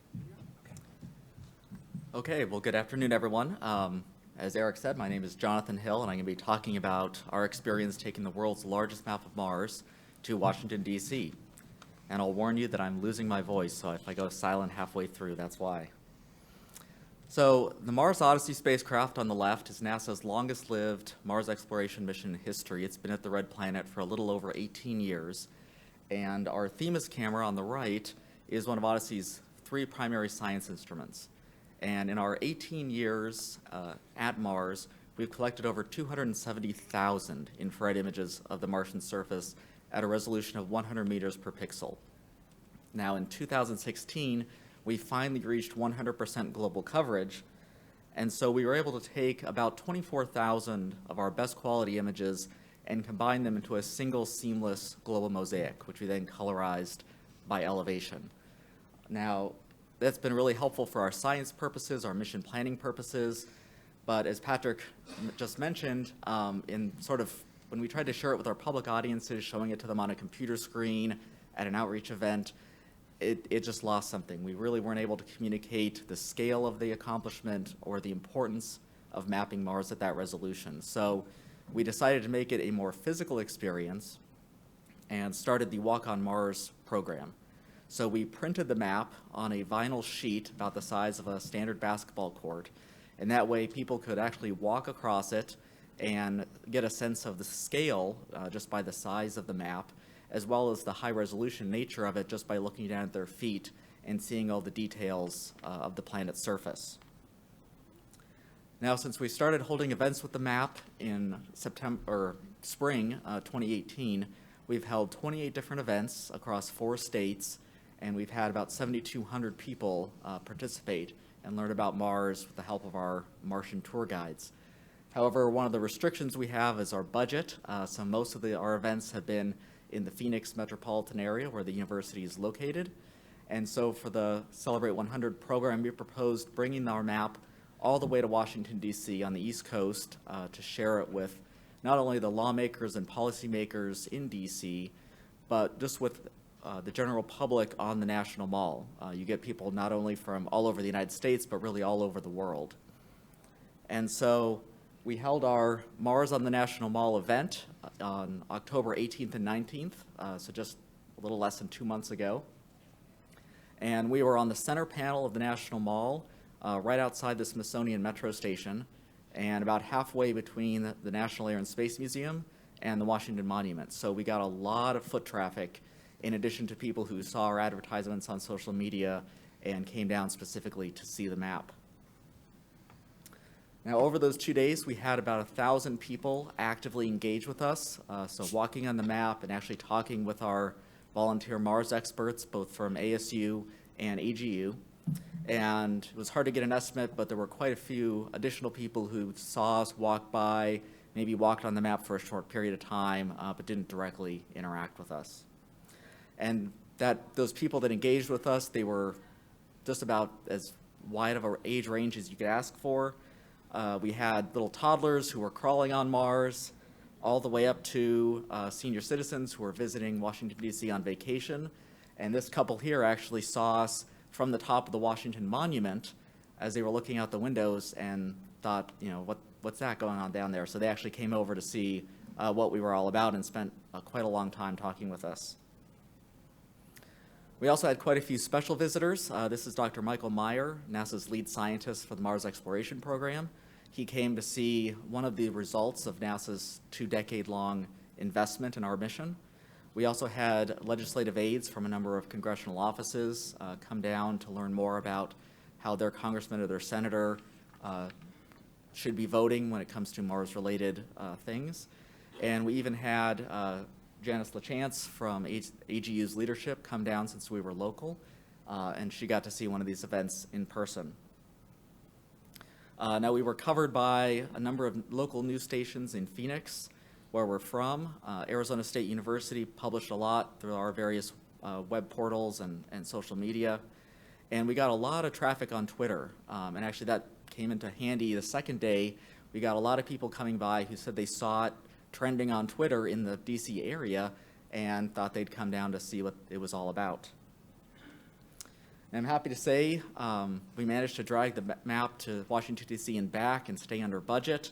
Okay. Okay, well, good afternoon, everyone. As Eric said, my name is Jonathan Hill, and I'm going to be talking about our experience taking the world's largest map of Mars to Washington, D.C. And I'll warn you that I'm losing my voice, so if I go silent halfway through, that's why. So the Mars Odyssey spacecraft on the left is NASA's longest-lived Mars exploration mission in history. It's been at the Red Planet for a little over 18 years. And our Themis camera on the right is one of Odyssey's 3 primary science instruments. And in our 18 years at Mars, we've collected over 270,000 infrared images of the Martian surface at a resolution of 100 meters per pixel. Now, in 2016, we finally reached 100% global coverage, and so we were able to take about 24,000 of our best quality images and combine them into a single seamless global mosaic, which we then colorized by elevation. Now, that's been really helpful for our science purposes, our mission planning purposes, but as Patrick just mentioned, in sort of when we tried to share it with our public audiences, showing it to them on a computer screen at an outreach event, it just lost something. We really weren't able to communicate the scale of the accomplishment or the importance of mapping Mars at that resolution. So we decided to make it a more physical experience and started the Walk on Mars program. So we printed the map on a vinyl sheet about the size of a standard basketball court, and that way people could actually walk across it and get a sense of the scale just by the size of the map, as well as the high-resolution nature of it just by looking down at their feet and seeing all the details of the planet's surface. Now, since we started holding events with the map in spring 2018, we've held 28 different events across 4 states, and we've had about 7,200 people participate and learn about Mars with the help of our Martian tour guides. However, one of the restrictions we have is our budget. So most of our events have been in the Phoenix metropolitan area where the university is located. And so for the Celebrate 100 program, we proposed bringing our map all the way to Washington, D.C. on the East Coast to share it with not only the lawmakers and policymakers in D.C., but just with the general public on the National Mall. You get people not only from all over the United States, but really all over the world. And so we held our Mars on the National Mall event on October 18th and 19th, so just a little less than 2 months ago. And we were on the center panel of the National Mall, right outside the Smithsonian Metro Station, and about halfway between the National Air and Space Museum and the Washington Monument. So we got a lot of foot traffic, in addition to people who saw our advertisements on social media and came down specifically to see the map. Now, over those 2 days, we had about 1,000 people actively engage with us, so walking on the map and actually talking with our volunteer Mars experts, both from ASU and AGU. And it was hard to get an estimate, but there were quite a few additional people who saw us walk by, maybe walked on the map for a short period of time, but didn't directly interact with us. And those people that engaged with us, they were just about as wide of an age range as you could ask for. We had little toddlers who were crawling on Mars, all the way up to senior citizens who were visiting Washington, D.C. on vacation. And this couple here actually saw us from the top of the Washington Monument as they were looking out the windows and thought, what's that going on down there? So they actually came over to see what we were all about and spent quite a long time talking with us. We also had quite a few special visitors. This is Dr. Michael Meyer, NASA's lead scientist for the Mars Exploration Program. He came to see one of the results of NASA's 2-decade-long investment in our mission. We also had legislative aides from a number of congressional offices come down to learn more about how their congressman or their senator should be voting when it comes to Mars-related things. And we even had Janice LaChance from AGU's leadership come down since we were local, and she got to see one of these events in person. Now, we were covered by a number of local news stations in Phoenix, where we're from. Arizona State University published a lot through our various web portals and social media. And we got a lot of traffic on Twitter. And actually that came into handy the second day. We got a lot of people coming by who said they saw it trending on Twitter in the DC area and thought they'd come down to see what it was all about. And I'm happy to say we managed to drag the map to Washington, D.C. and back and stay under budget.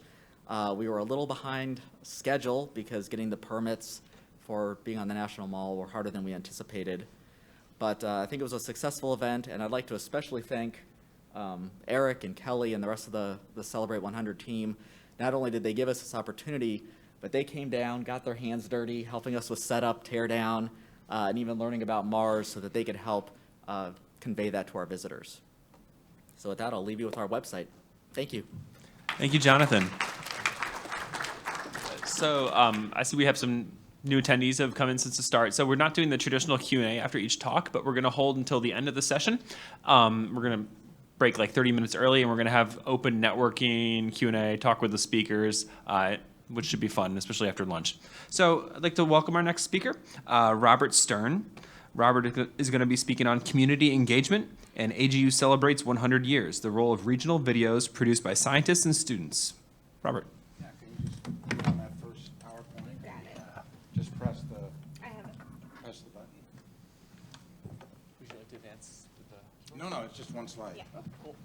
We were a little behind schedule because getting the permits for being on the National Mall were harder than we anticipated. But I think it was a successful event, and I'd like to especially thank Eric and Kelly and the rest of the Celebrate 100 team. Not only did they give us this opportunity, but they came down, got their hands dirty, helping us with setup, tear down, and even learning about Mars so that they could help convey that to our visitors. So with that, I'll leave you with our website. Thank you. Thank you, Jonathan. So I see we have some new attendees have come in since the start. So we're not doing the traditional Q&A after each talk, but we're going to hold until the end of the session. We're going to break like 30 minutes early, and we're going to have open networking, Q&A, talk with the speakers, which should be fun, especially after lunch. So I'd like to welcome our next speaker, Robert Stern. Robert is going to be speaking on community engagement and AGU Celebrates 100 Years, the role of regional videos produced by scientists and students. Robert. Yeah, can you just click on that first PowerPoint? Got it. Just press the button. Would you like to advance with the... No, it's just one slide. Yeah. Oh, cool.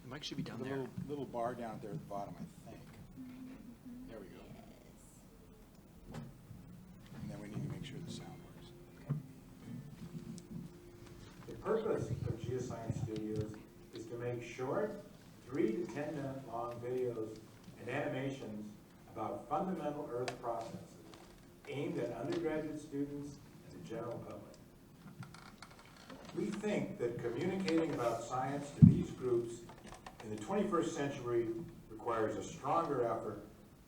The mic should be down The there. little bar down there at the bottom, I think. There we go. And then we need to make sure the sound works. The purpose of Geoscience Studios is to make short, 3 to 10 minute long videos and animations about fundamental Earth processes aimed at undergraduate students and the general public. We think that communicating about science to these groups in the 21st century requires a stronger effort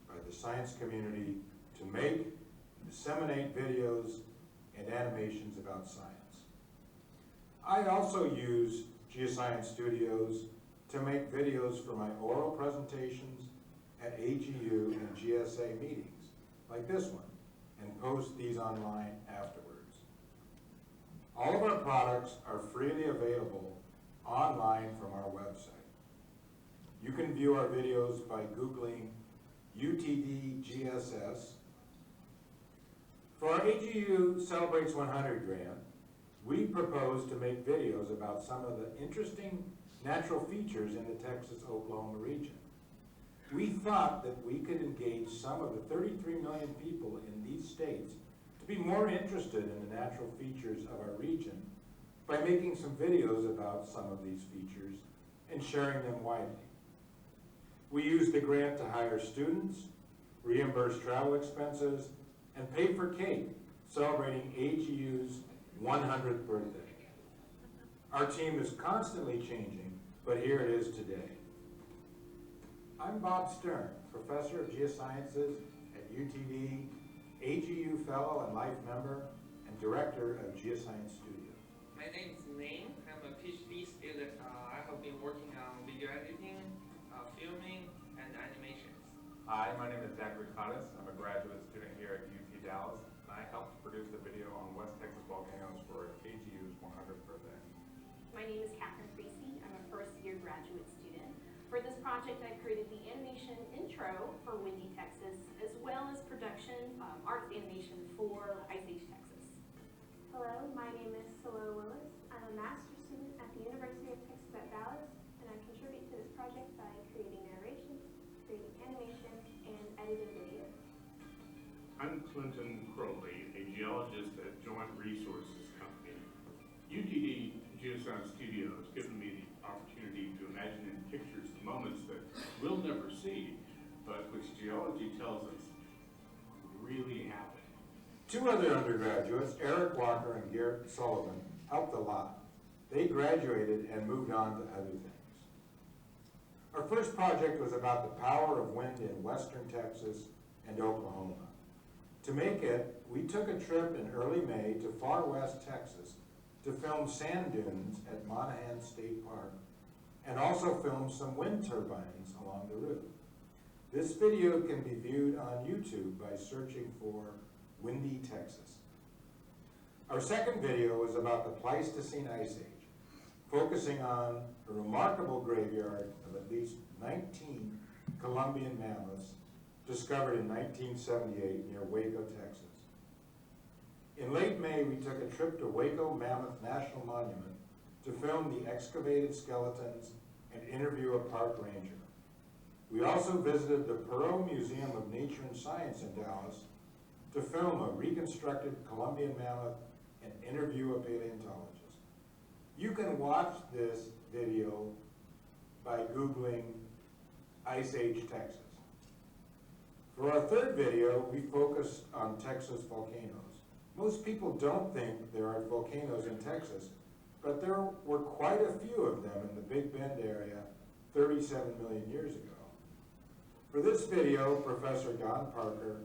by the science community to make and disseminate videos and animations about science. I also use Geoscience Studios to make videos for my oral presentations at AGU and GSA meetings, like this one, and post these online afterwards. All of our products are freely available online from our website. You can view our videos by Googling UTD GSS. For our AGU Celebrates 100 grant, we propose to make videos about some of the interesting natural features in the Texas-Oklahoma region. We thought that we could engage some of the 33 million people in these states to be more interested in the natural features of our region by making some videos about some of these features and sharing them widely. We used the grant to hire students, reimburse travel expenses, and pay for cake celebrating AGU's 100th birthday. Our team is constantly changing, but here it is today. I'm Bob Stern, Professor of Geosciences at UTD, AGU Fellow and Life Member, and Director of Geoscience Studios. My name is Ning. I'm a PhD student. I have been working on video editing, filming, and animations. Hi, my name is Zachary Cottis. I'm a graduate student here at UT Dallas, and I helped produce the video on West Texas volcanoes for AGU's 100th birthday. My name is Catherine Creasy. I'm a first-year graduate student. For this project, I created the animation intro for Windy, Texas, as well as production arts animation for Ice Age, Texas. Hello, my name is Solo Willis. I'm a master's student at the University of Texas at Valdez, and I contribute to this project by creating narration, creating animation, and editing videos. I'm Clinton Crowley, a geologist at Joint Resources Company. UTD Geoscience Studio has given me the opportunity to imagine in pictures the moments that we'll never see, but which geology tells us really happened. Two other undergraduates, Eric Walker and Garrett Sullivan, helped a lot. They graduated and moved on to other things. Our first project was about the power of wind in western Texas and Oklahoma. To make it, we took a trip in early May to far west Texas to film sand dunes at Monahan State Park and also film some wind turbines along the route. This video can be viewed on YouTube by searching for Windy, Texas. Our second video was about the Pleistocene Ice Age, focusing on a remarkable graveyard of at least 19 Columbian mammoths discovered in 1978 near Waco, Texas. In late May, we took a trip to Waco Mammoth National Monument to film the excavated skeletons and interview a park ranger. We also visited the Perot Museum of Nature and Science in Dallas to film a reconstructed Columbian mammoth and interview a paleontologist. You can watch this video by Googling Ice Age Texas. For our third video, we focused on Texas volcanoes. Most people don't think there are volcanoes in Texas, but there were quite a few of them in the Big Bend area 37 million years ago. For this video, Professor Don Parker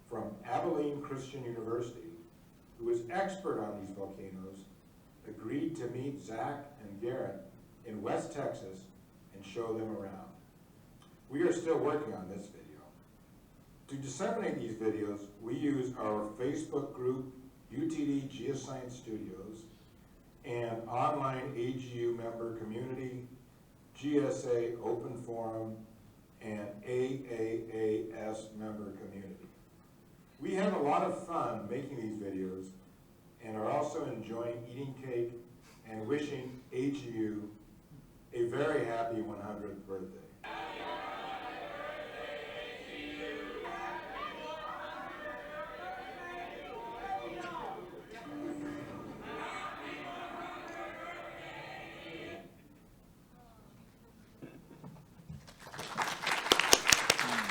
from Abilene Christian University, who is expert on these volcanoes, agreed to meet Zach and Garrett in West Texas and show them around. We are still working on this video. To disseminate these videos, we use our Facebook group, UTD Geoscience Studios, and online AGU member community, GSA Open Forum, and AAAS member community. We have a lot of fun making these videos and are also enjoying eating cake and wishing AGU a very happy 100th birthday.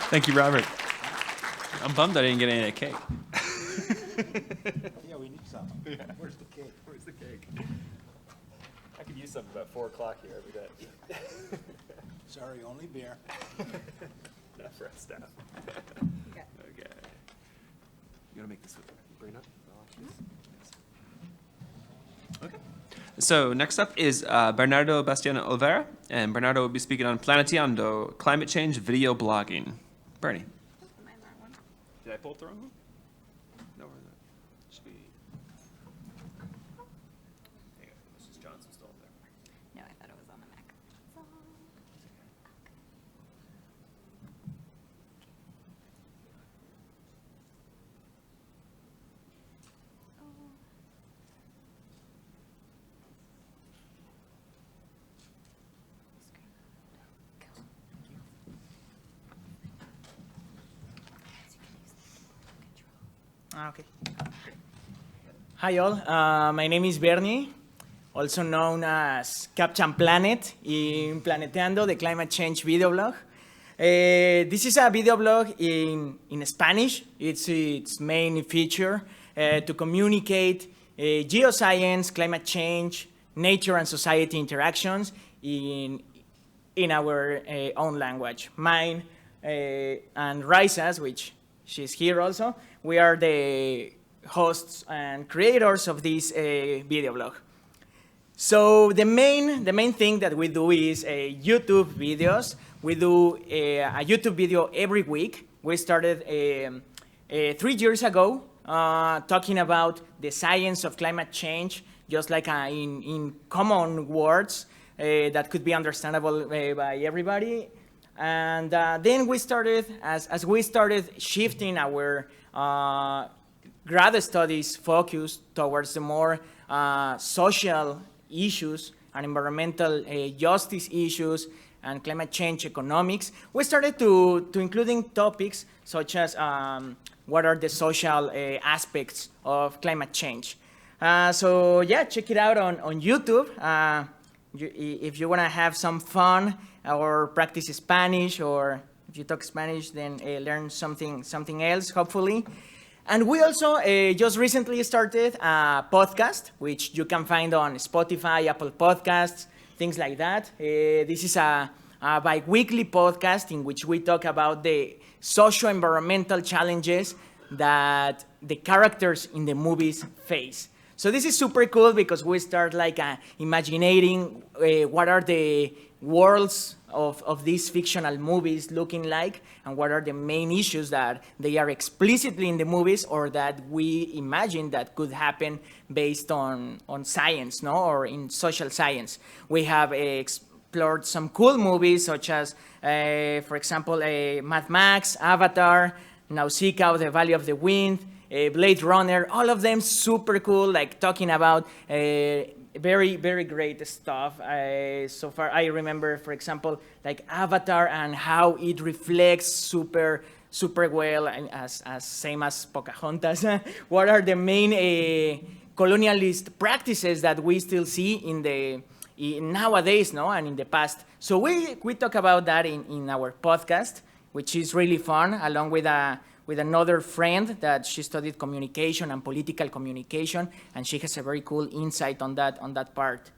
Thank you, Robert. I'm bummed I didn't get any of that cake. Yeah, we need some. Yeah. Where's the cake? Where's the cake? I could use something about 4 o'clock here every day. Sorry, only beer. Not for us staff. Okay. Okay. You want to make this bring it up? Okay. So next up is Bernardo Bastian Olvera, and Bernardo will be speaking on Planeteando, climate change video blogging. Bernie. Did I pull up the wrong one? No, where is it? Should be. Hang on, this is Johnson still up there. No, I thought it was on the Mac. Okay. Hi all, my name is Bernie, also known as Captain Planet in Planeteando, the climate change video blog. This is a video blog in Spanish. It's its main feature to communicate geoscience, climate change, nature and society interactions in our own language. Mine and Raisa's, which she's here also, we are the hosts and creators of this video blog. So the main thing that we do is YouTube videos. We do a YouTube video every week. We started 3 years ago talking about the science of climate change, just like in common words that could be understandable by everybody. And then we started, as we started shifting our grad studies focus towards the more social issues and environmental justice issues and climate change economics, we started to including topics such as what are the social aspects of climate change. So yeah, check it out on YouTube. If you want to have some fun or practice Spanish, or if you talk Spanish, then learn something else, hopefully. And we also just recently started a podcast, which you can find on Spotify, Apple Podcasts, things like that. This is a bi-weekly podcast in which we talk about the socio-environmental challenges that the characters in the movies face. So this is super cool because we start like imagining what are the worlds of these fictional movies looking like, and what are the main issues that they are explicitly in the movies or that we imagine that could happen based on science, no, or in social science. We have explored some cool movies such as, for example, Mad Max, Avatar, Nausicaa, The Valley of the Wind, Blade Runner, all of them super cool, like talking about very, very great stuff. So far, I remember, for example, like Avatar and how it reflects super well, and as same as Pocahontas. What are the main colonialist practices that we still see in nowadays, no, and in the past? So we talk about that in our podcast, which is really fun, along with another friend that she studied communication and political communication, and she has a very cool insight on that part.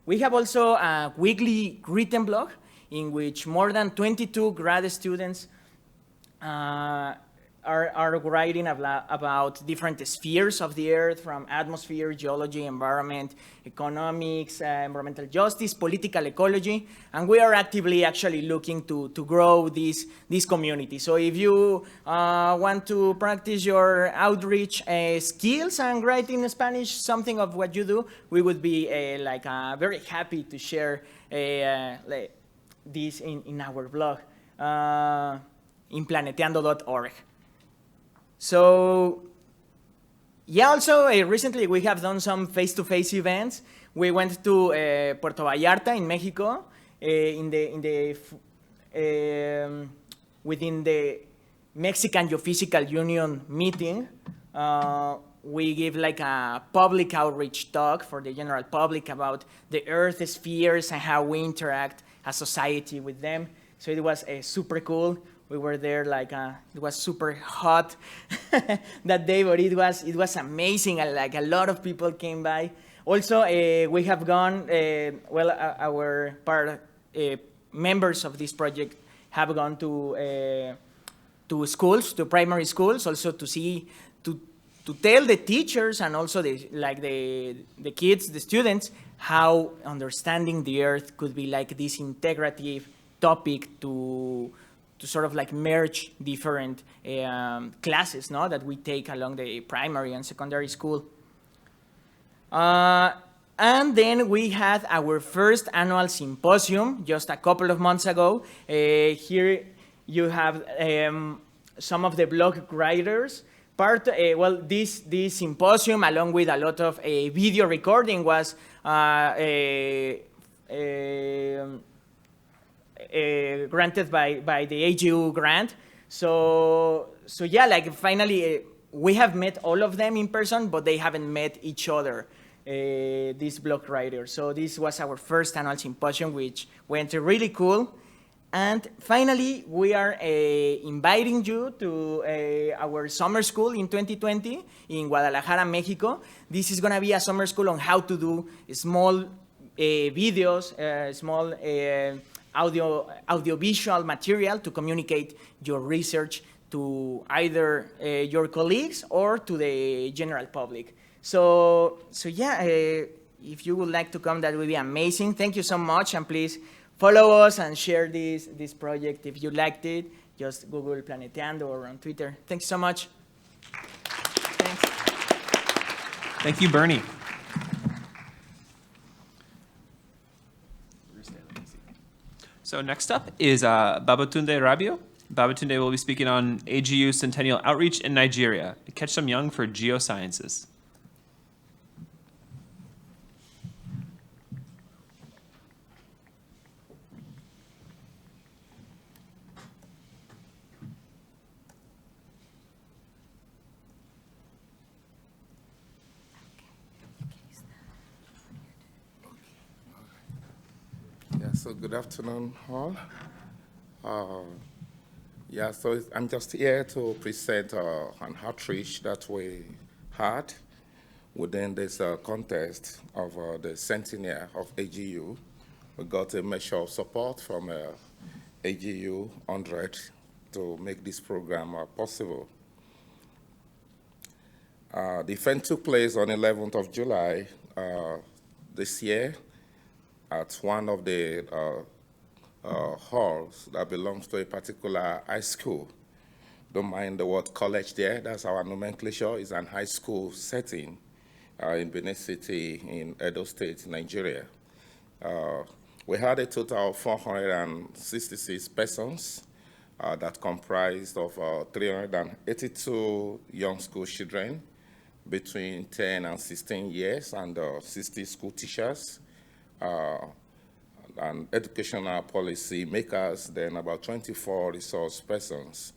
We have also a weekly written blog in which more than 22 grad students are writing about different spheres of the Earth, from atmosphere, geology, environment, economics, environmental justice, political ecology, and we are actively actually looking to grow this community. So if you want to practice your outreach skills and write in Spanish something of what you do, we would be very happy to share this in our blog, in planeteando.org. So, yeah, also recently we have done some face-to-face events. We went to Puerto Vallarta in Mexico within the Mexican Geophysical Union meeting. We gave like a public outreach talk for the general public about the Earth spheres and how we interact as society with them. So it was super cool. We were there it was super hot that day, but it was amazing. Like a lot of people came by. Also, we have gone, our members of this project have gone to schools, to primary schools, also to see, to tell the teachers and also the kids, the students, how understanding the Earth could be like this integrative topic to sort of like merge different classes, no, that we take along the primary and secondary school. And then we had our first annual symposium just a couple of months ago. Here you have some of the blog writers. This symposium, along with a lot of video recording, was granted by the AGU grant. So yeah, like finally we have met all of them in person, but they haven't met each other, these blog writers. So this was our first annual symposium, which went really cool. And finally, we are inviting you to our summer school in 2020 in Guadalajara, Mexico. This is going to be a summer school on how to do small videos, small audiovisual material to communicate your research to either your colleagues or to the general public. So yeah, if you would like to come, that would be amazing. Thank you so much, and please follow us and share this project. If you liked it, just Google Planeteando or on Twitter. Thanks so much. Thanks. Thank you, Bernie. So next up is Babatunde Rabio. Babatunde will be speaking on AGU Centennial Outreach in Nigeria. Catch some young for geosciences. So good afternoon, all. Yeah, so I'm just here to present an outreach that we had within this contest of the Centennial of AGU. We got a measure of support from AGU 100 to make this program possible. The event took place on 11th of July this year at one of the halls that belongs to a particular high school. Don't mind the word college there, that's our nomenclature. It's an high school setting in Benin City in Edo State, Nigeria. We had a total of 466 persons that comprised of 382 young school children between 10 and 16 years and 60 school teachers and educational policy makers, then about 24 resource persons.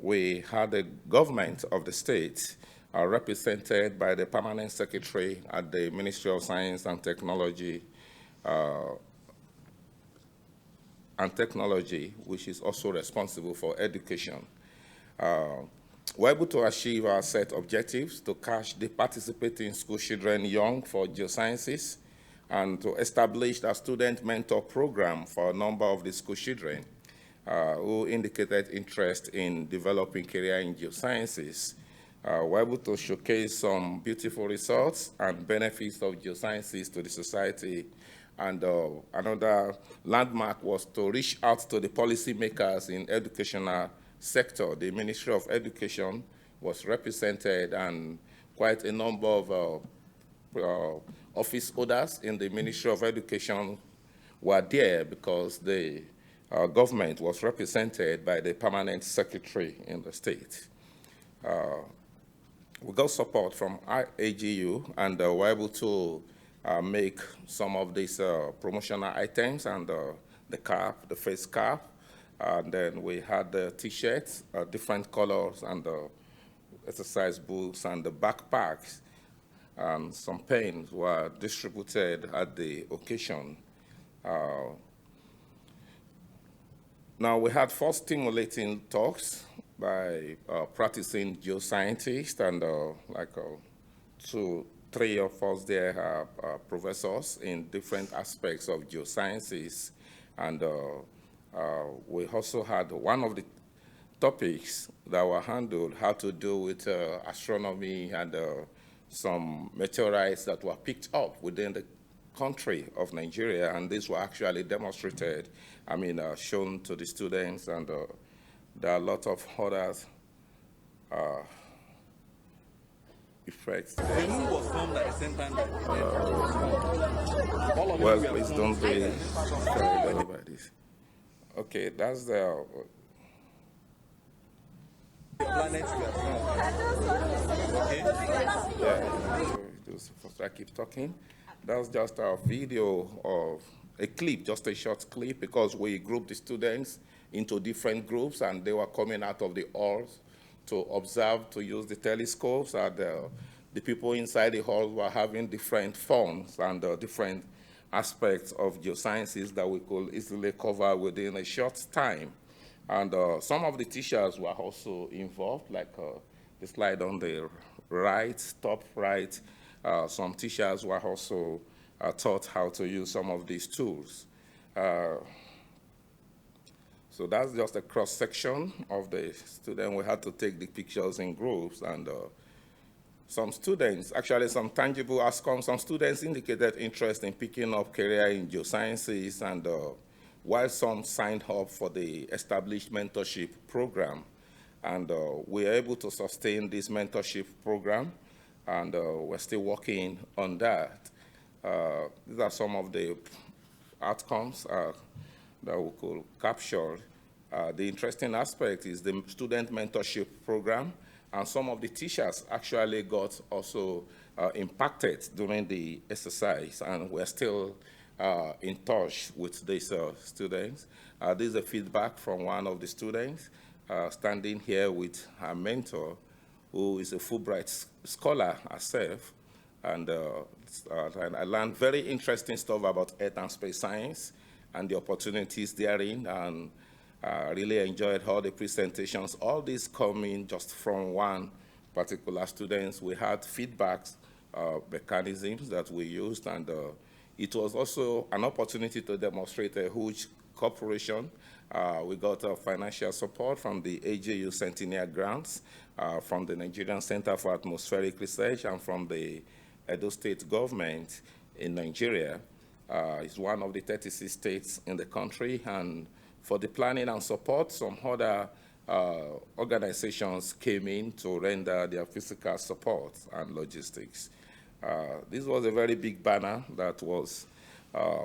We had the government of the state represented by the permanent secretary at the Ministry of Science and Technology, which is also responsible for education. We're able to achieve our set objectives to catch the participating school children young for geosciences and to establish a student mentor program for a number of the school children who indicated interest in developing career in geosciences. We're able to showcase some beautiful results and benefits of geosciences to the society. And another landmark was to reach out to the policymakers in educational sector. The Ministry of Education was represented, and quite a number of office holders in the Ministry of Education were there because the government was represented by the permanent secretary in the state. We got support from AGU, and were able to make some of these promotional items, and the cap, the face cap, and then we had the T-shirts, different colors, and the exercise books, and the backpacks, and some pens were distributed at the occasion. Now, we had 4 stimulating talks by practicing geoscientists, and 3 of us there are professors in different aspects of geosciences. And we also had one of the topics that were handled had to do with astronomy and some meteorites that were picked up within the country of Nigeria, and these were actually demonstrated, shown to the students, and there are a lot of other effects. Well, please don't be carried away by this. Okay, that's the planet we are from. Okay? Yeah, I keep talking. That's just a video of a clip, just a short clip, because we grouped the students into different groups, and they were coming out of the halls to observe, to use the telescopes, and the people inside the hall were having different phones and different aspects of geosciences that we could easily cover within a short time. And some of the teachers were also involved, like the slide on the right, top right. Some teachers were also taught how to use some of these tools. So that's just a cross-section of the student. We had to take the pictures in groups, and some students, actually some tangible outcomes, some students indicated interest in picking up career in geosciences, and while some signed up for the established mentorship program. And we are able to sustain this mentorship program, and we're still working on that. These are some of the outcomes that we could capture. The interesting aspect is the student mentorship program, and some of the teachers actually got also impacted during the exercise, and we're still in touch with these students. This is a feedback from one of the students standing here with her mentor, who is a Fulbright scholar herself, and I learned very interesting stuff about Earth and space science and the opportunities therein, and really enjoyed all the presentations. All this coming just from one particular student. We had feedbacks mechanisms that we used, and it was also an opportunity to demonstrate a huge cooperation. We got financial support from the AGU Centennial grants, from the Nigerian Center for Atmospheric Research, and from the Edo State government in Nigeria. It's one of the 36 states in the country, and for the planning and support, some other organizations came in to render their physical support and logistics. This was a very big banner that was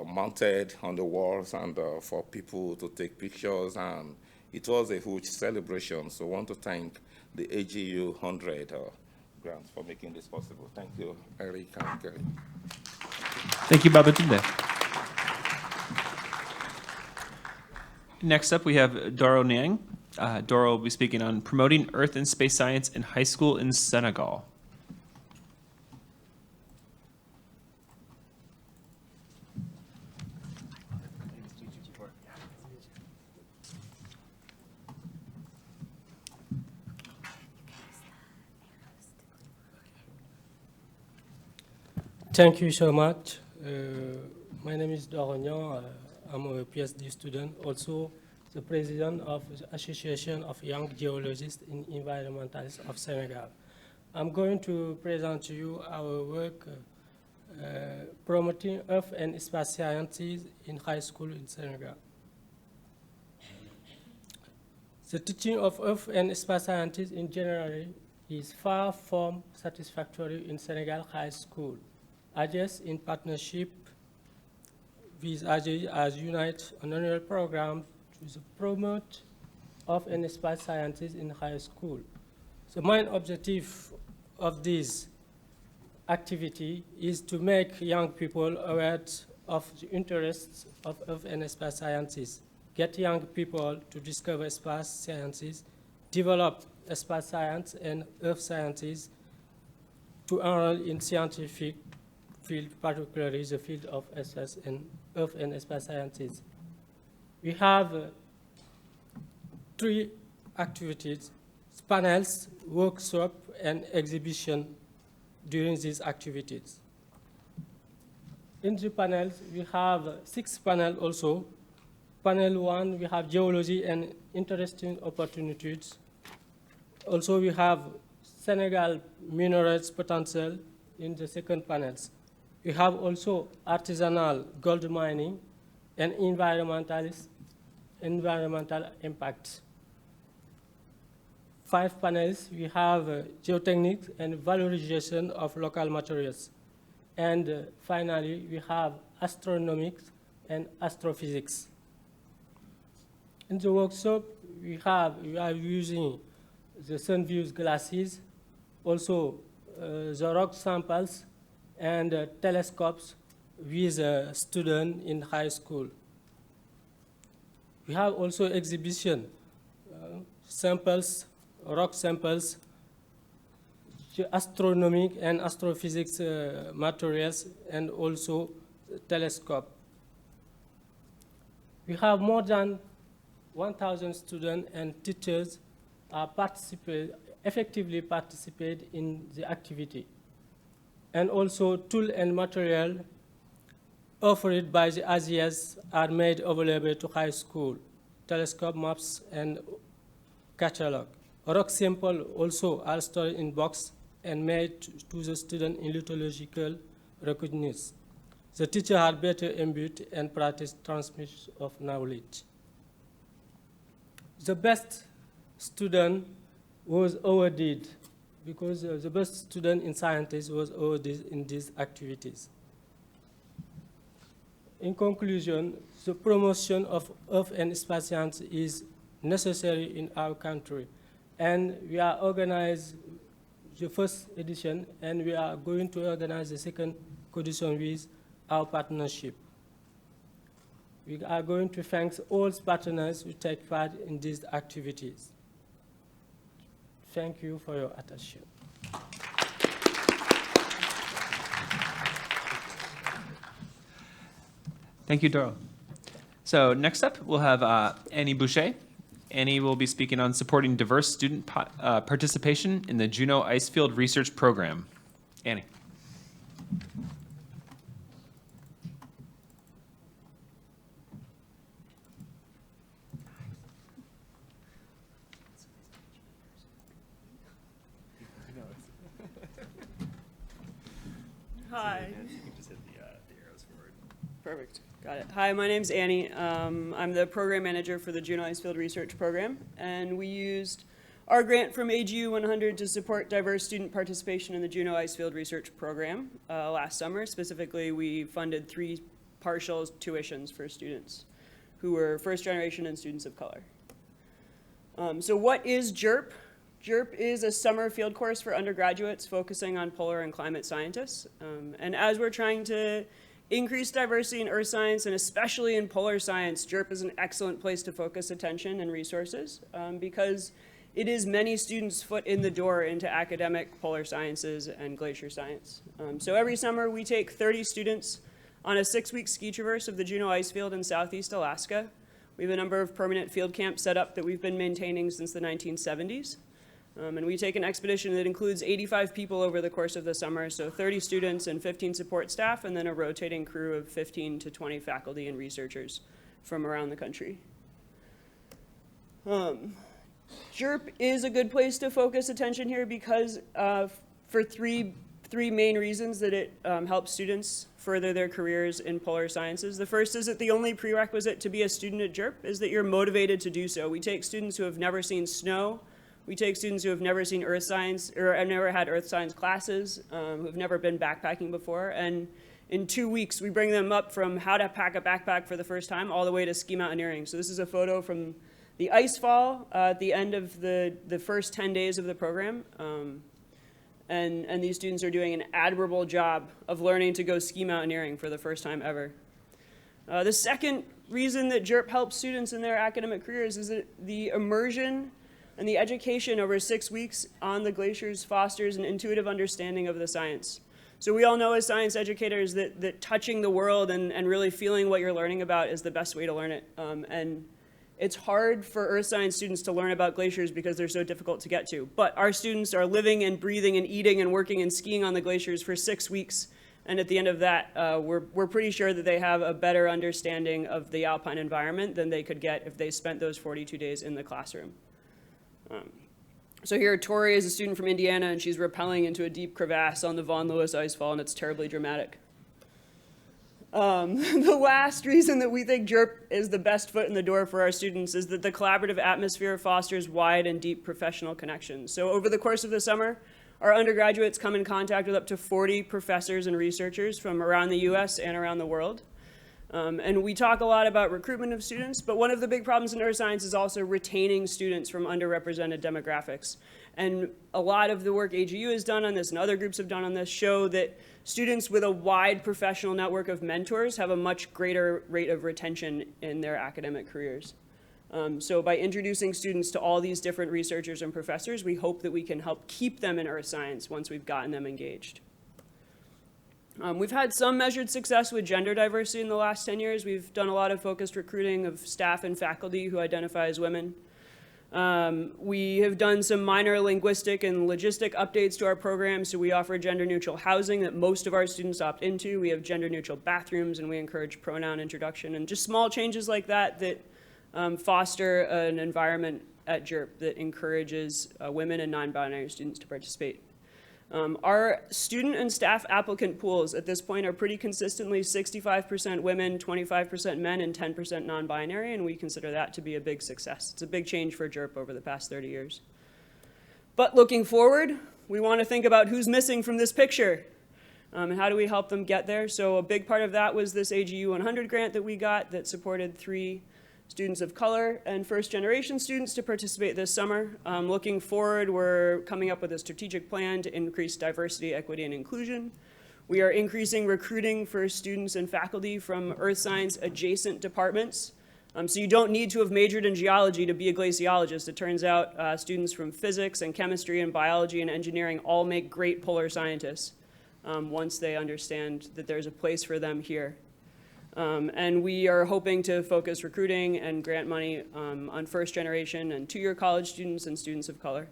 mounted on the walls and for people to take pictures, and it was a huge celebration. So I want to thank the AGU 100 grants for making this possible. Thank you, Eric and Gary. Thank you, Babatunde. Next up, we have Doro Niang. Doro will be speaking on promoting Earth and space science in high school in Senegal. Thank you so much. My name is Doronyan. I'm a PhD student, also the president of the Association of Young Geologists and Environmentalists of Senegal. I'm going to present to you our work promoting Earth and space sciences in high school in Senegal. The teaching of Earth and space sciences in general is far from satisfactory in Senegal high school. AGES, in partnership with AGU, has united an annual program to promote Earth and space sciences in high school. The main objective of this activity is to make young people aware of the interests of Earth and space sciences, get young people to discover space sciences, develop space science and Earth sciences, to enroll in scientific field, particularly the field of SS and Earth and space sciences. We have 3 activities: panels, workshop, and exhibition during these activities. In the panels, we have 6 panels also. Panel 1, we have geology and interesting opportunities. Also, we have Senegal minerals potential in the second panels. We have also artisanal gold mining and environmental impacts. 5 panels, we have geotechnics and valorization of local materials. And finally, we have astronomics and astrophysics. In the workshop, we are using the sun views glasses, also the rock samples, and telescopes with a student in high school. We have also exhibition, samples, rock samples, astronomic and astrophysics materials, and also telescope. We have more than 1,000 students and teachers effectively participate in the activity. And also tool and material offered by the AGS are made available to high school, telescope maps and catalog. Rock sample also are stored in box and made to the student in lithological recognition. The teacher had better imbued and practice transmission of knowledge. The best student was awarded because the best student in sciences was awarded in these activities. In conclusion, the promotion of Earth and space science is necessary in our country. And we are organized the first edition, and we are going to organize the second edition with our partnership. We are going to thank all partners who take part in these activities. Thank you for your attention. Thank you, Doro. So next up, we'll have Annie Boucher. Annie will be speaking on supporting diverse student participation in the Juneau Icefield Research Program. Annie. Hi. Perfect. Got it. Hi, my name's Annie. I'm the program manager for the Juneau Icefield Research Program, and we used our grant from AGU 100 to support diverse student participation in the Juneau Icefield Research Program last summer. Specifically, we funded 3 partial tuitions for students who were first generation and students of color. So what is JERP? JERP is a summer field course for undergraduates focusing on polar and climate scientists. And as we're trying to increase diversity in earth science, and especially in polar science, JERP is an excellent place to focus attention and resources because it is many students' foot in the door into academic polar sciences and glacier science. So every summer we take 30 students on a 6-week ski traverse of the Juneau Icefield in southeast Alaska. We have a number of permanent field camps set up that we've been maintaining since the 1970s. And we take an expedition that includes 85 people over the course of the summer, so 30 students and 15 support staff, and then a rotating crew of 15 to 20 faculty and researchers from around the country. JERP is a good place to focus attention here because for three main reasons that it helps students further their careers in polar sciences. The first is that the only prerequisite to be a student at JERP is that you're motivated to do so. We take students who have never seen snow. We take students who have never seen earth science or have never had earth science classes, who have never been backpacking before. And in 2 weeks, we bring them up from how to pack a backpack for the first time all the way to ski mountaineering. So this is a photo from the ice fall at the end of the first 10 days of the program. And these students are doing an admirable job of learning to go ski mountaineering for the first time ever. The second reason that JERP helps students in their academic careers is that the immersion and the education over 6 weeks on the glaciers fosters an intuitive understanding of the science. So we all know as science educators that touching the world and really feeling what you're learning about is the best way to learn it. And it's hard for earth science students to learn about glaciers because they're so difficult to get to. But our students are living and breathing and eating and working and skiing on the glaciers for 6 weeks. And at the end of that, we're pretty sure that they have a better understanding of the alpine environment than they could get if they spent those 42 days in the classroom. So here, Tori is a student from Indiana, and she's rappelling into a deep crevasse on the Von Lewis icefall, and it's terribly dramatic. The last reason that we think JERP is the best foot in the door for our students is that the collaborative atmosphere fosters wide and deep professional connections. So over the course of the summer, our undergraduates come in contact with up to 40 professors and researchers from around the US and around the world. And we talk a lot about recruitment of students, but one of the big problems in earth science is also retaining students from underrepresented demographics. And a lot of the work AGU has done on this and other groups have done on this show that students with a wide professional network of mentors have a much greater rate of retention in their academic careers. So by introducing students to all these different researchers and professors, we hope that we can help keep them in earth science once we've gotten them engaged. We've had some measured success with gender diversity in the last 10 years. We've done a lot of focused recruiting of staff and faculty who identify as women. We have done some minor linguistic and logistic updates to our program, so we offer gender-neutral housing that most of our students opt into. We have gender-neutral bathrooms, and we encourage pronoun introduction, and just small changes like that that foster an environment at JERP that encourages women and non-binary students to participate. Our student and staff applicant pools at this point are pretty consistently 65% women, 25% men, and 10% non-binary, and we consider that to be a big success. It's a big change for JERP over the past 30 years. But looking forward, we want to think about who's missing from this picture, and how do we help them get there. So a big part of that was this AGU 100 grant that we got that supported 3 students of color and first-generation students to participate this summer. Looking forward, we're coming up with a strategic plan to increase diversity, equity, and inclusion. We are increasing recruiting for students and faculty from earth science adjacent departments. So you don't need to have majored in geology to be a glaciologist. It turns out students from physics and chemistry and biology and engineering all make great polar scientists once they understand that there's a place for them here. And we are hoping to focus recruiting and grant money on first generation and two-year college students and students of color.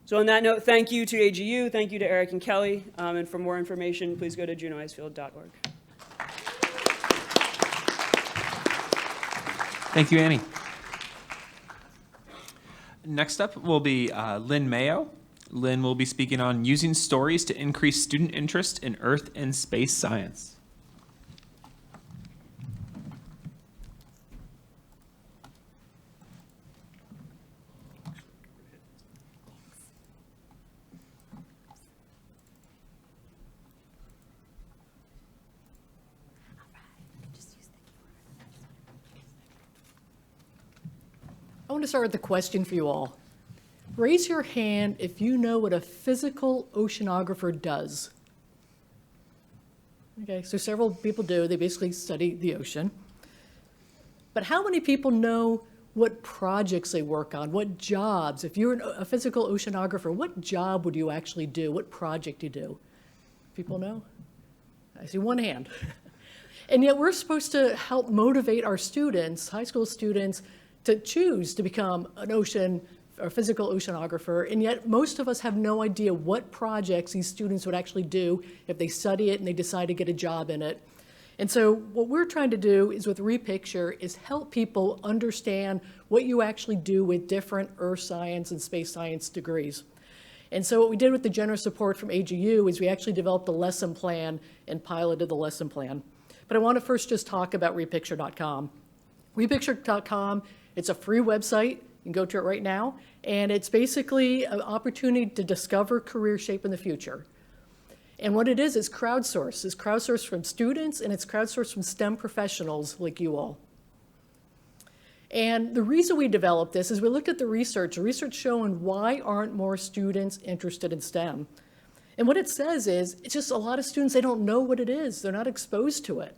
So on that note, thank you to AGU, thank you to Eric and Kelly, and for more information, please go to juneauicefield.org. Thank you, Annie. Next up will be Lynn Mayo. Lynn will be speaking on using stories to increase student interest in Earth and space science. I want to start with a question for you all. Raise your hand if you know what a physical oceanographer does. Okay, so several people do. They basically study the ocean. But how many people know what projects they work on, what jobs? If you're a physical oceanographer, what job would you actually do? What project do you do? People know? I see one hand. And yet we're supposed to help motivate our students, high school students, to choose to become an ocean or physical oceanographer, and yet most of us have no idea what projects these students would actually do if they study it and they decide to get a job in it. And so what we're trying to do is with Repicture is help people understand what you actually do with different earth science and space science degrees. And so what we did with the generous support from AGU is we actually developed a lesson plan and piloted the lesson plan. But I want to first just talk about repicture.com. Repicture.com, it's a free website. You can go to it right now. And it's basically an opportunity to discover career shape in the future. And what it is crowdsourced. It's crowdsourced from students and it's crowdsourced from STEM professionals like you all. And the reason we developed this is we looked at the research showing why aren't more students interested in STEM. And what it says is, it's just a lot of students, they don't know what it is. They're not exposed to it.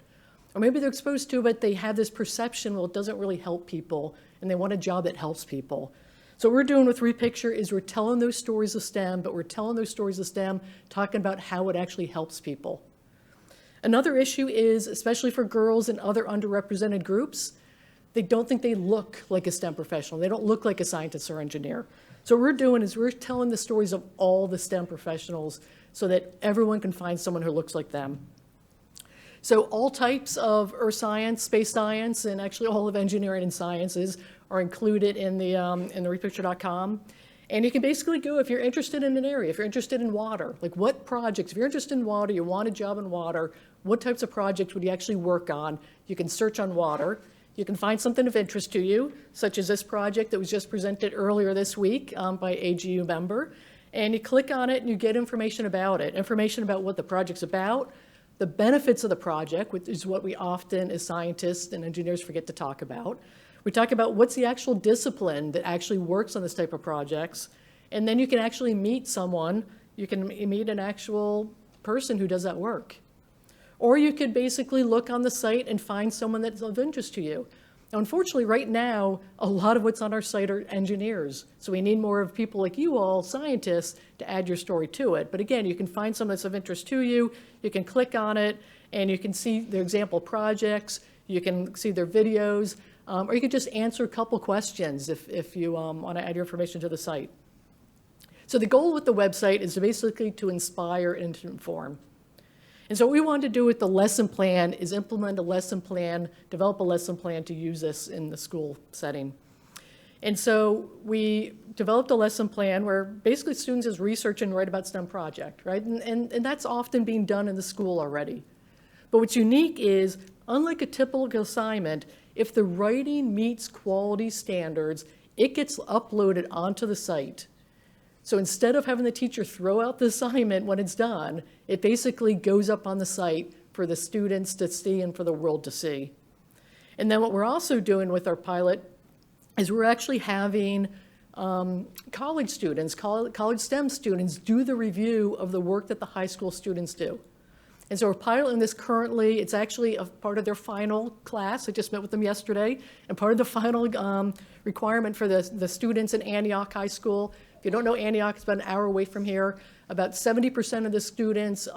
Or maybe they're exposed to it, but they have this perception, well, it doesn't really help people, and they want a job that helps people. So what we're doing with Repicture is we're telling those stories of STEM, but we're telling those stories of STEM, talking about how it actually helps people. Another issue is, especially for girls and other underrepresented groups, they don't think they look like a STEM professional. They don't look like a scientist or engineer. So what we're doing is we're telling the stories of all the STEM professionals so that everyone can find someone who looks like them. So all types of earth science, space science, and actually all of engineering and sciences are included in the repicture.com. And you can basically go, if you're interested in an area, if you're interested in water, like what projects, if you're interested in water, you want a job in water, what types of projects would you actually work on? You can search on water. You can find something of interest to you, such as this project that was just presented earlier this week by AGU member. And you click on it and you get information about it, information about what the project's about, the benefits of the project, which is what we often as scientists and engineers forget to talk about. We talk about what's the actual discipline that actually works on this type of projects. And then you can actually meet someone, you can meet an actual person who does that work. Or you could basically look on the site and find someone that's of interest to you. Now, unfortunately, right now, a lot of what's on our site are engineers. So we need more of people like you all, scientists, to add your story to it. But again, you can find someone that's of interest to you, you can click on it, and you can see their example projects, you can see their videos, or you can just answer a couple questions if you want to add your information to the site. So the goal with the website is basically to inspire and to inform. And so what we wanted to do with the lesson plan is implement a lesson plan, develop a lesson plan to use this in the school setting. And so we developed a lesson plan where basically students is research and write about STEM project, right? And that's often being done in the school already. But what's unique is, unlike a typical assignment, if the writing meets quality standards, it gets uploaded onto the site. So instead of having the teacher throw out the assignment when it's done, it basically goes up on the site for the students to see and for the world to see. And then what we're also doing with our pilot is we're actually having college students, college STEM students do the review of the work that the high school students do. And so we're piloting this currently. It's actually a part of their final class. I just met with them yesterday. And part of the final requirement for the students in Antioch High School. If you don't know Antioch, it's about an hour away from here. About 70% of the students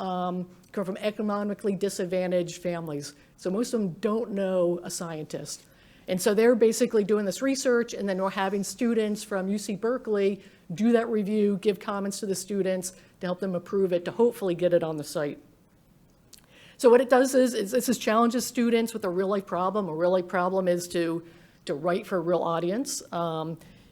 come from economically disadvantaged families. So most of them don't know a scientist. And so they're basically doing this research, and then we're having students from UC Berkeley do that review, give comments to the students to help them approve it, to hopefully get it on the site. So what it does is this challenges students with a real-life problem. A real-life problem is to write for a real audience.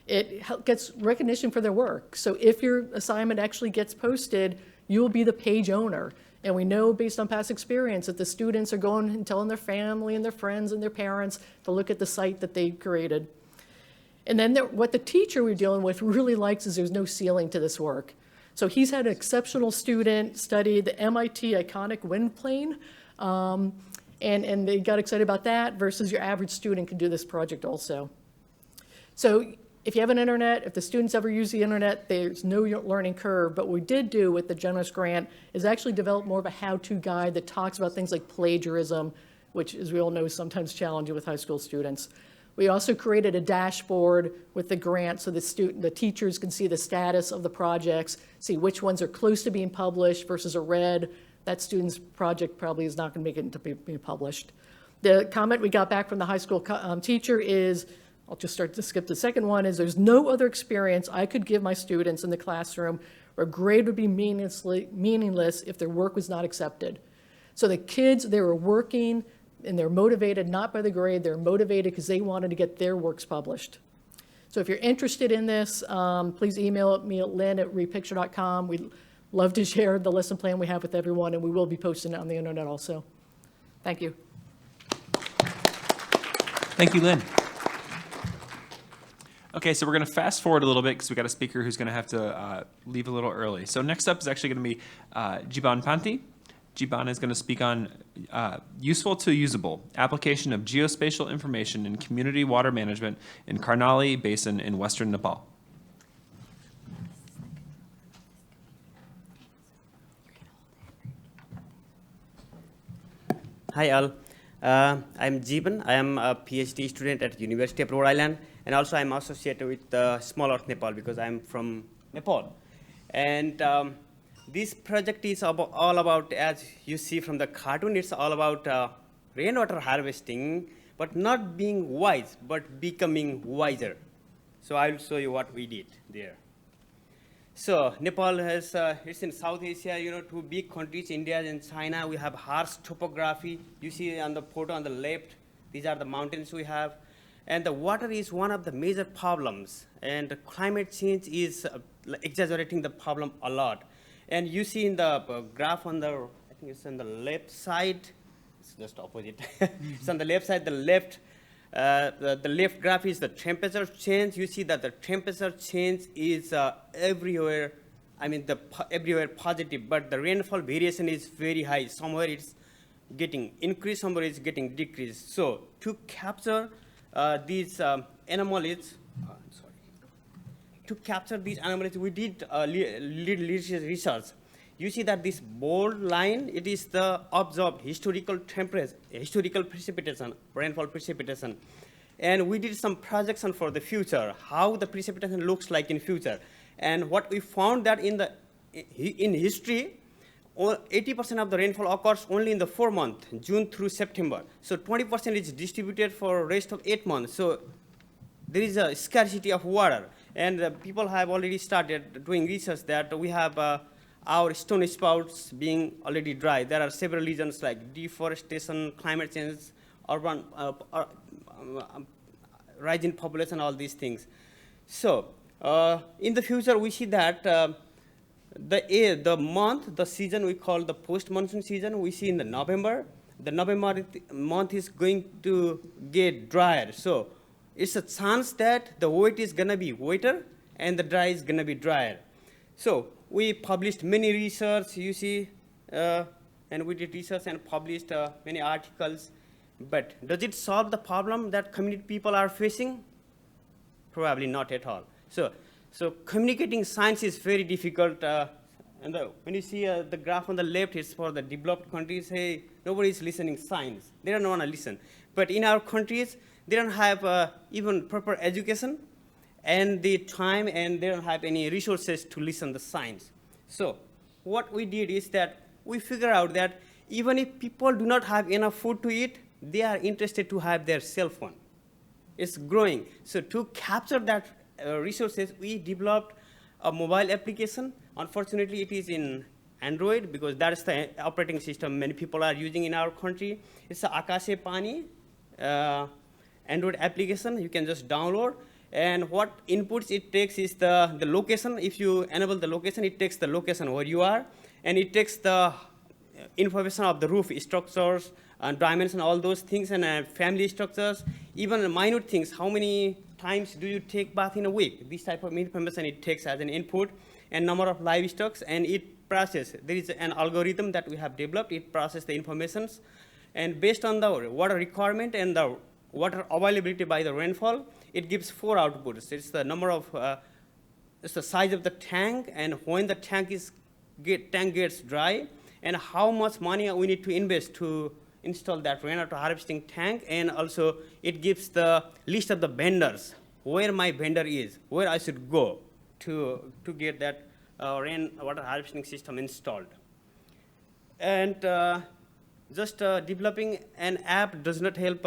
It gets recognition for their work. So if your assignment actually gets posted, you will be the page owner. And we know based on past experience that the students are going and telling their family and their friends and their parents to look at the site that they created. And then what the teacher we're dealing with really likes is there's no ceiling to this work. So he's had an exceptional student study the MIT iconic wind plane, and they got excited about that versus your average student can do this project also. So if you have an internet, if the students ever use the internet, there's no learning curve. But what we did do with the generous grant is actually develop more of a how-to guide that talks about things like plagiarism, which, as we all know, is sometimes challenging with high school students. We also created a dashboard with the grant so the teachers can see the status of the projects, see which ones are close to being published versus are red. That student's project probably is not going to make it into being published. The comment we got back from the high school teacher is, I'll just start to skip the second one, is there's no other experience I could give my students in the classroom where a grade would be meaningless if their work was not accepted. So the kids, they were working and they're motivated not by the grade, they're motivated because they wanted to get their works published. So if you're interested in this, please email me at lynn@repicture.com. We'd love to share the lesson plan we have with everyone, and we will be posting it on the internet also. Thank you. Thank you, Lynn. Okay, so we're going to fast forward a little bit because we got a speaker who's going to have to leave a little early. So next up is actually going to be Jiban Panti. Jiban is going to speak on useful to usable, application of geospatial information in community water management in Karnali Basin in western Nepal. Hi all, I'm Jiban. I am a PhD student at University of Rhode Island, and also I'm associated with Small Earth Nepal because I'm from Nepal. And this project is all about, as you see from the cartoon, it's all about rainwater harvesting, but not being wise, but becoming wiser. So I'll show you what we did there. So Nepal has, it's in South Asia, you know, two big countries, India and China. We have harsh topography. You see on the photo on the left, these are the mountains we have. And the water is one of the major problems. And climate change is exaggerating the problem a lot. And you see in the graph on the, I think it's on the left side, it's just opposite. It's on the left side, the left graph is the temperature change. You see that the temperature change is everywhere, I mean, everywhere positive, but the rainfall variation is very high. Somewhere it's getting increased, somewhere it's getting decreased. So to capture these anomalies, to capture these anomalies, we did research. You see that this bold line, it is the observed historical temperature, historical precipitation, rainfall precipitation. And we did some projection for the future, how the precipitation looks like in future. And what we found that in history, 80% of the rainfall occurs only in the 4 months, June through September. So 20% is distributed for rest of 8 months. So there is a scarcity of water. And people have already started doing research that we have our stone spouts being already dry. There are several reasons like deforestation, climate change, urban rise in population, all these things. So in the future, we see that the season we call the post-monsoon season, we see in the November month is going to get drier. So it's a chance that the wet is going to be wetter and the dry is going to be drier. So we published many research, you see, and we did research and published many articles. But does it solve the problem that community people are facing? Probably not at all. So communicating science is very difficult. And when you see the graph on the left, it's for the developed countries. Hey, nobody is listening science. They don't want to listen. But in our countries, they don't have even proper education and the time, and they don't have any resources to listen to science. So what we did is that we figure out that even if people do not have enough food to eat, they are interested to have their cell phone. It's growing. So to capture that resources, we developed a mobile application. Unfortunately, it is in Android because that is the operating system many people are using in our country. It's the Akashe Pani Android application. You can just download. And what inputs it takes is the location. If you enable the location, it takes the location where you are. And it takes the information of the roof structures, dimension, all those things, and family structures, even minute things. How many times do you take bath in a week? This type of information it takes as an input, and number of livestock, and it processes. There is an algorithm that we have developed. It processes the informations, and based on the water requirement and the water availability by the rainfall, it gives 4 outputs. It's the number of, it's the size of the tank, and when the tank gets dry, and how much money we need to invest to install that rainwater harvesting tank, and also it gives the list of the vendors, where my vendor is, where I should go to get that rainwater harvesting system installed. And just developing an app does not help.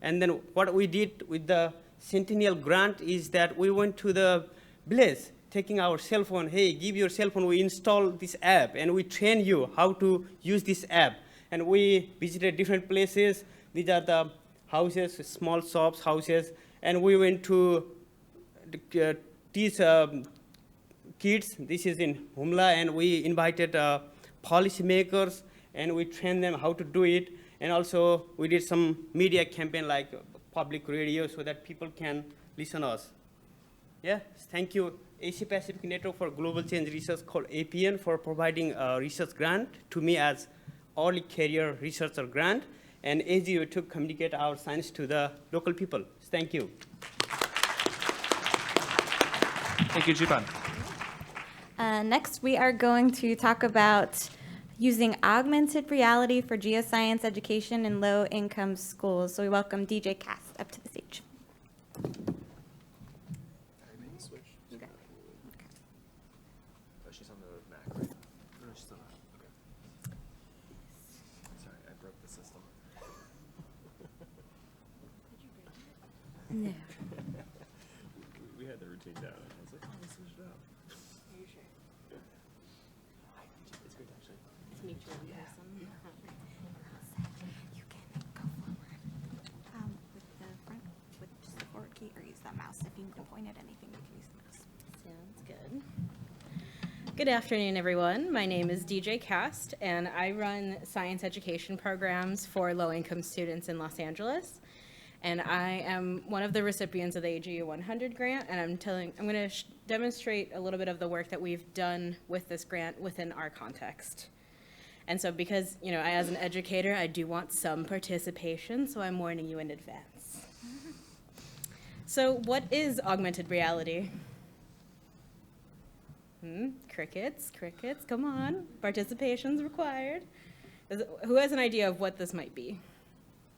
And then what we did with the Centennial grant is that we went to the village, taking our cell phone, hey, give your cell phone, we install this app, and we train you how to use this app. And we visited different places. These are the houses, small shops, houses, and we went to teach kids. This is in Humla, and we invited policymakers, and we trained them how to do it. And also, we did some media campaign like public radio so that people can listen to us. Yeah, thank you, Asia Pacific Network for Global Change Research, called APN, for providing a research grant to me as early career researcher grant, and AGU to communicate our science to the local people. Thank you. Thank you, Jipan. Next, we are going to talk about using augmented reality for geoscience education in low-income schools. So we welcome DJ Cass up to the stage. She's on the Mac, right? No, she's on the, okay. Sorry, I broke the system. No. We had the routine down. I was like, oh, let's switch it up. Are you sure? Hi, it's great actually. Let's meet you in person. You can go forward with the front, with just the forward key, or use that mouse. If you need to point at anything, you can use the mouse. Sounds good. Good afternoon, everyone. My name is DJ Cast, and I run science education programs for low-income students in Los Angeles. And I am one of the recipients of the AGU 100 grant, and I'm going to demonstrate a little bit of the work that we've done with this grant within our context. And so because, you know, as an educator, I do want some participation, so I'm warning you in advance. So what is augmented reality? Crickets, come on. Participation's required. Who has an idea of what this might be?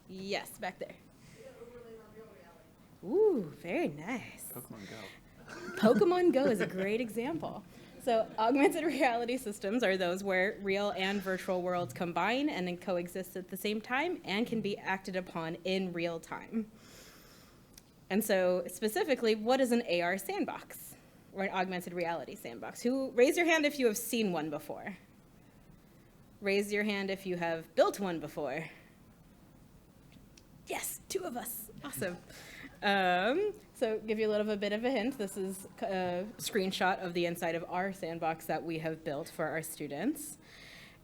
Yes, back there. Ooh, very nice. Pokemon Go. Pokemon Go is a great example. So augmented reality systems are those where real and virtual worlds combine and then coexist at the same time and can be acted upon in real time. And so specifically, what is an AR sandbox? Or an augmented reality sandbox? Raise your hand if you have seen one before. Raise your hand if you have built one before. Yes, 2 of us. Awesome. So give you a little bit of a hint. This is a screenshot of the inside of our sandbox that we have built for our students.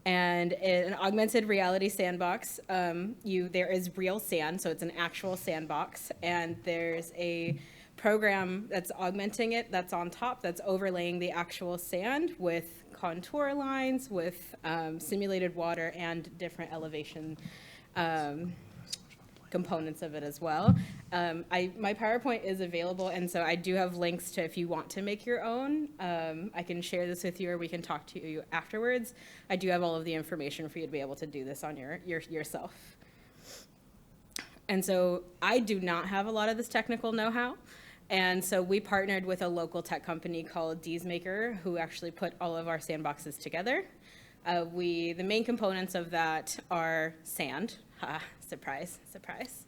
And in an augmented reality sandbox, there is real sand, so it's an actual sandbox, and there's a program that's augmenting it, that's on top, that's overlaying the actual sand with contour lines, with simulated water, and different elevation components of it as well. My PowerPoint is available, and so I do have links to if you want to make your own. I can share this with you, or we can talk to you afterwards. I do have all of the information for you to be able to do this on yourself. And so I do not have a lot of this technical know-how. And so we partnered with a local tech company called Deesmaker, who actually put all of our sandboxes together. The main components of that are sand, surprise, surprise.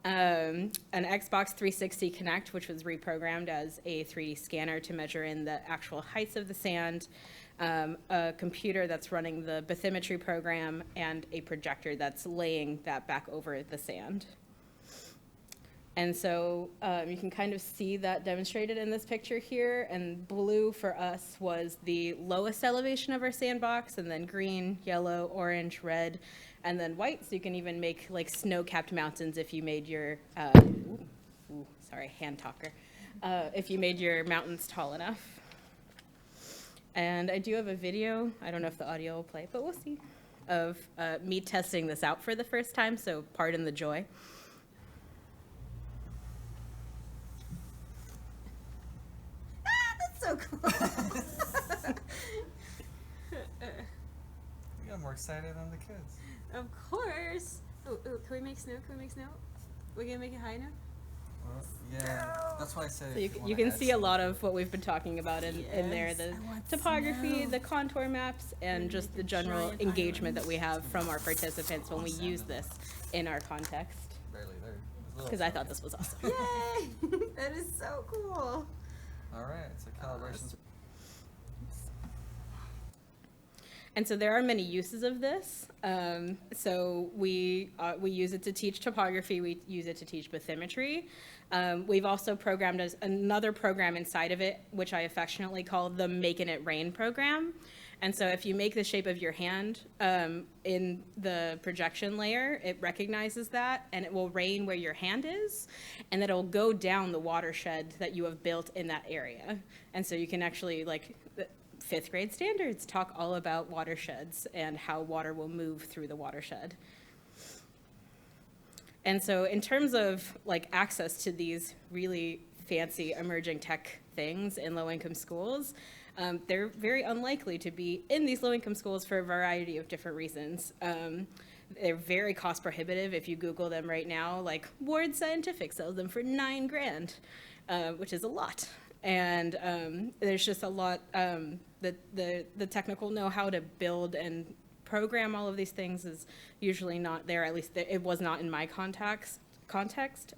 An Xbox 360 Connect, which was reprogrammed as a 3D scanner to measure in the actual heights of the sand, a computer that's running the bathymetry program, and a projector that's laying that back over the sand. And so you can kind of see that demonstrated in this picture here. And blue for us was the lowest elevation of our sandbox, and then green, yellow, orange, red, and then white. So you can even make like snow-capped mountains if you made your, hand talker, if you made your mountains tall enough. And I do have a video, I don't know if the audio will play, but we'll see, of me testing this out for the first time, so pardon the joy. So cool. You got more excited than the kids. Of course. Can we make snow? Can we make snow? We're gonna make it high now? Well, yeah, that's why I said. So you can see a lot of what we've been talking about in there, the topography, the contour maps, and just the general engagement that we have from our participants when we use this in our context. Barely there. Because I thought this was awesome. Yay! That is so cool. All right, so calibrations. And so there are many uses of this. So we use it to teach topography. We use it to teach bathymetry. We've also programmed another program inside of it, which I affectionately call the Making It Rain program. And so if you make the shape of your hand in the projection layer, it recognizes that, and it will rain where your hand is, and then it'll go down the watershed that you have built in that area. And so you can actually, like, fifth grade standards talk all about watersheds and how water will move through the watershed. And so in terms of like access to these really fancy emerging tech things in low-income schools, they're very unlikely to be in these low-income schools for a variety of different reasons. They're very cost prohibitive. If you Google them right now, like Ward Scientific sells them for $9 grand, which is a lot. And there's just a lot, the technical know-how to build and program all of these things is usually not there, at least it was not in my context,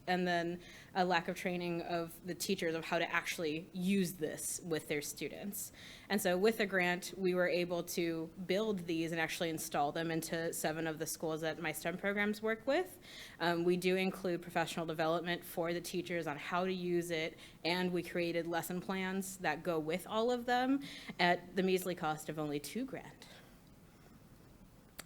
and then a lack of training of the teachers of how to actually use this with their students. And so with the grant, we were able to build these and actually install them into 7 of the schools that my STEM programs work with. We do include professional development for the teachers on how to use it, and we created lesson plans that go with all of them at the measly cost of only $2 grand.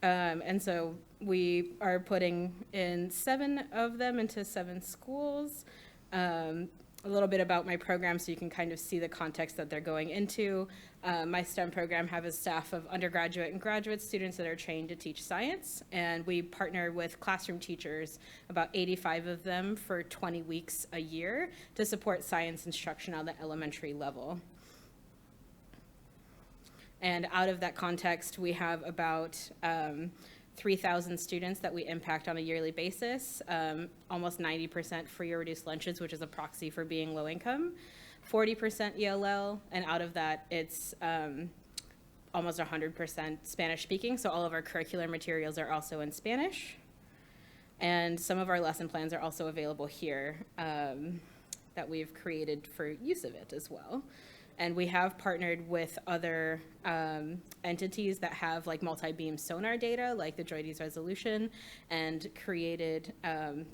And so we are putting in 7 of them into 7 schools. A little bit about my program so you can kind of see the context that they're going into. My STEM program has a staff of undergraduate and graduate students that are trained to teach science, and we partner with classroom teachers, about 85 of them, for 20 weeks a year to support science instruction on the elementary level. And out of that context, we have about 3,000 students that we impact on a yearly basis, almost 90% free or reduced lunches, which is a proxy for being low income, 40% ELL, and out of that, it's almost 100% Spanish speaking, so all of our curricular materials are also in Spanish. And some of our lesson plans are also available here that we've created for use of it as well. And we have partnered with other entities that have like multi-beam sonar data, like the JOIDES resolution, and created,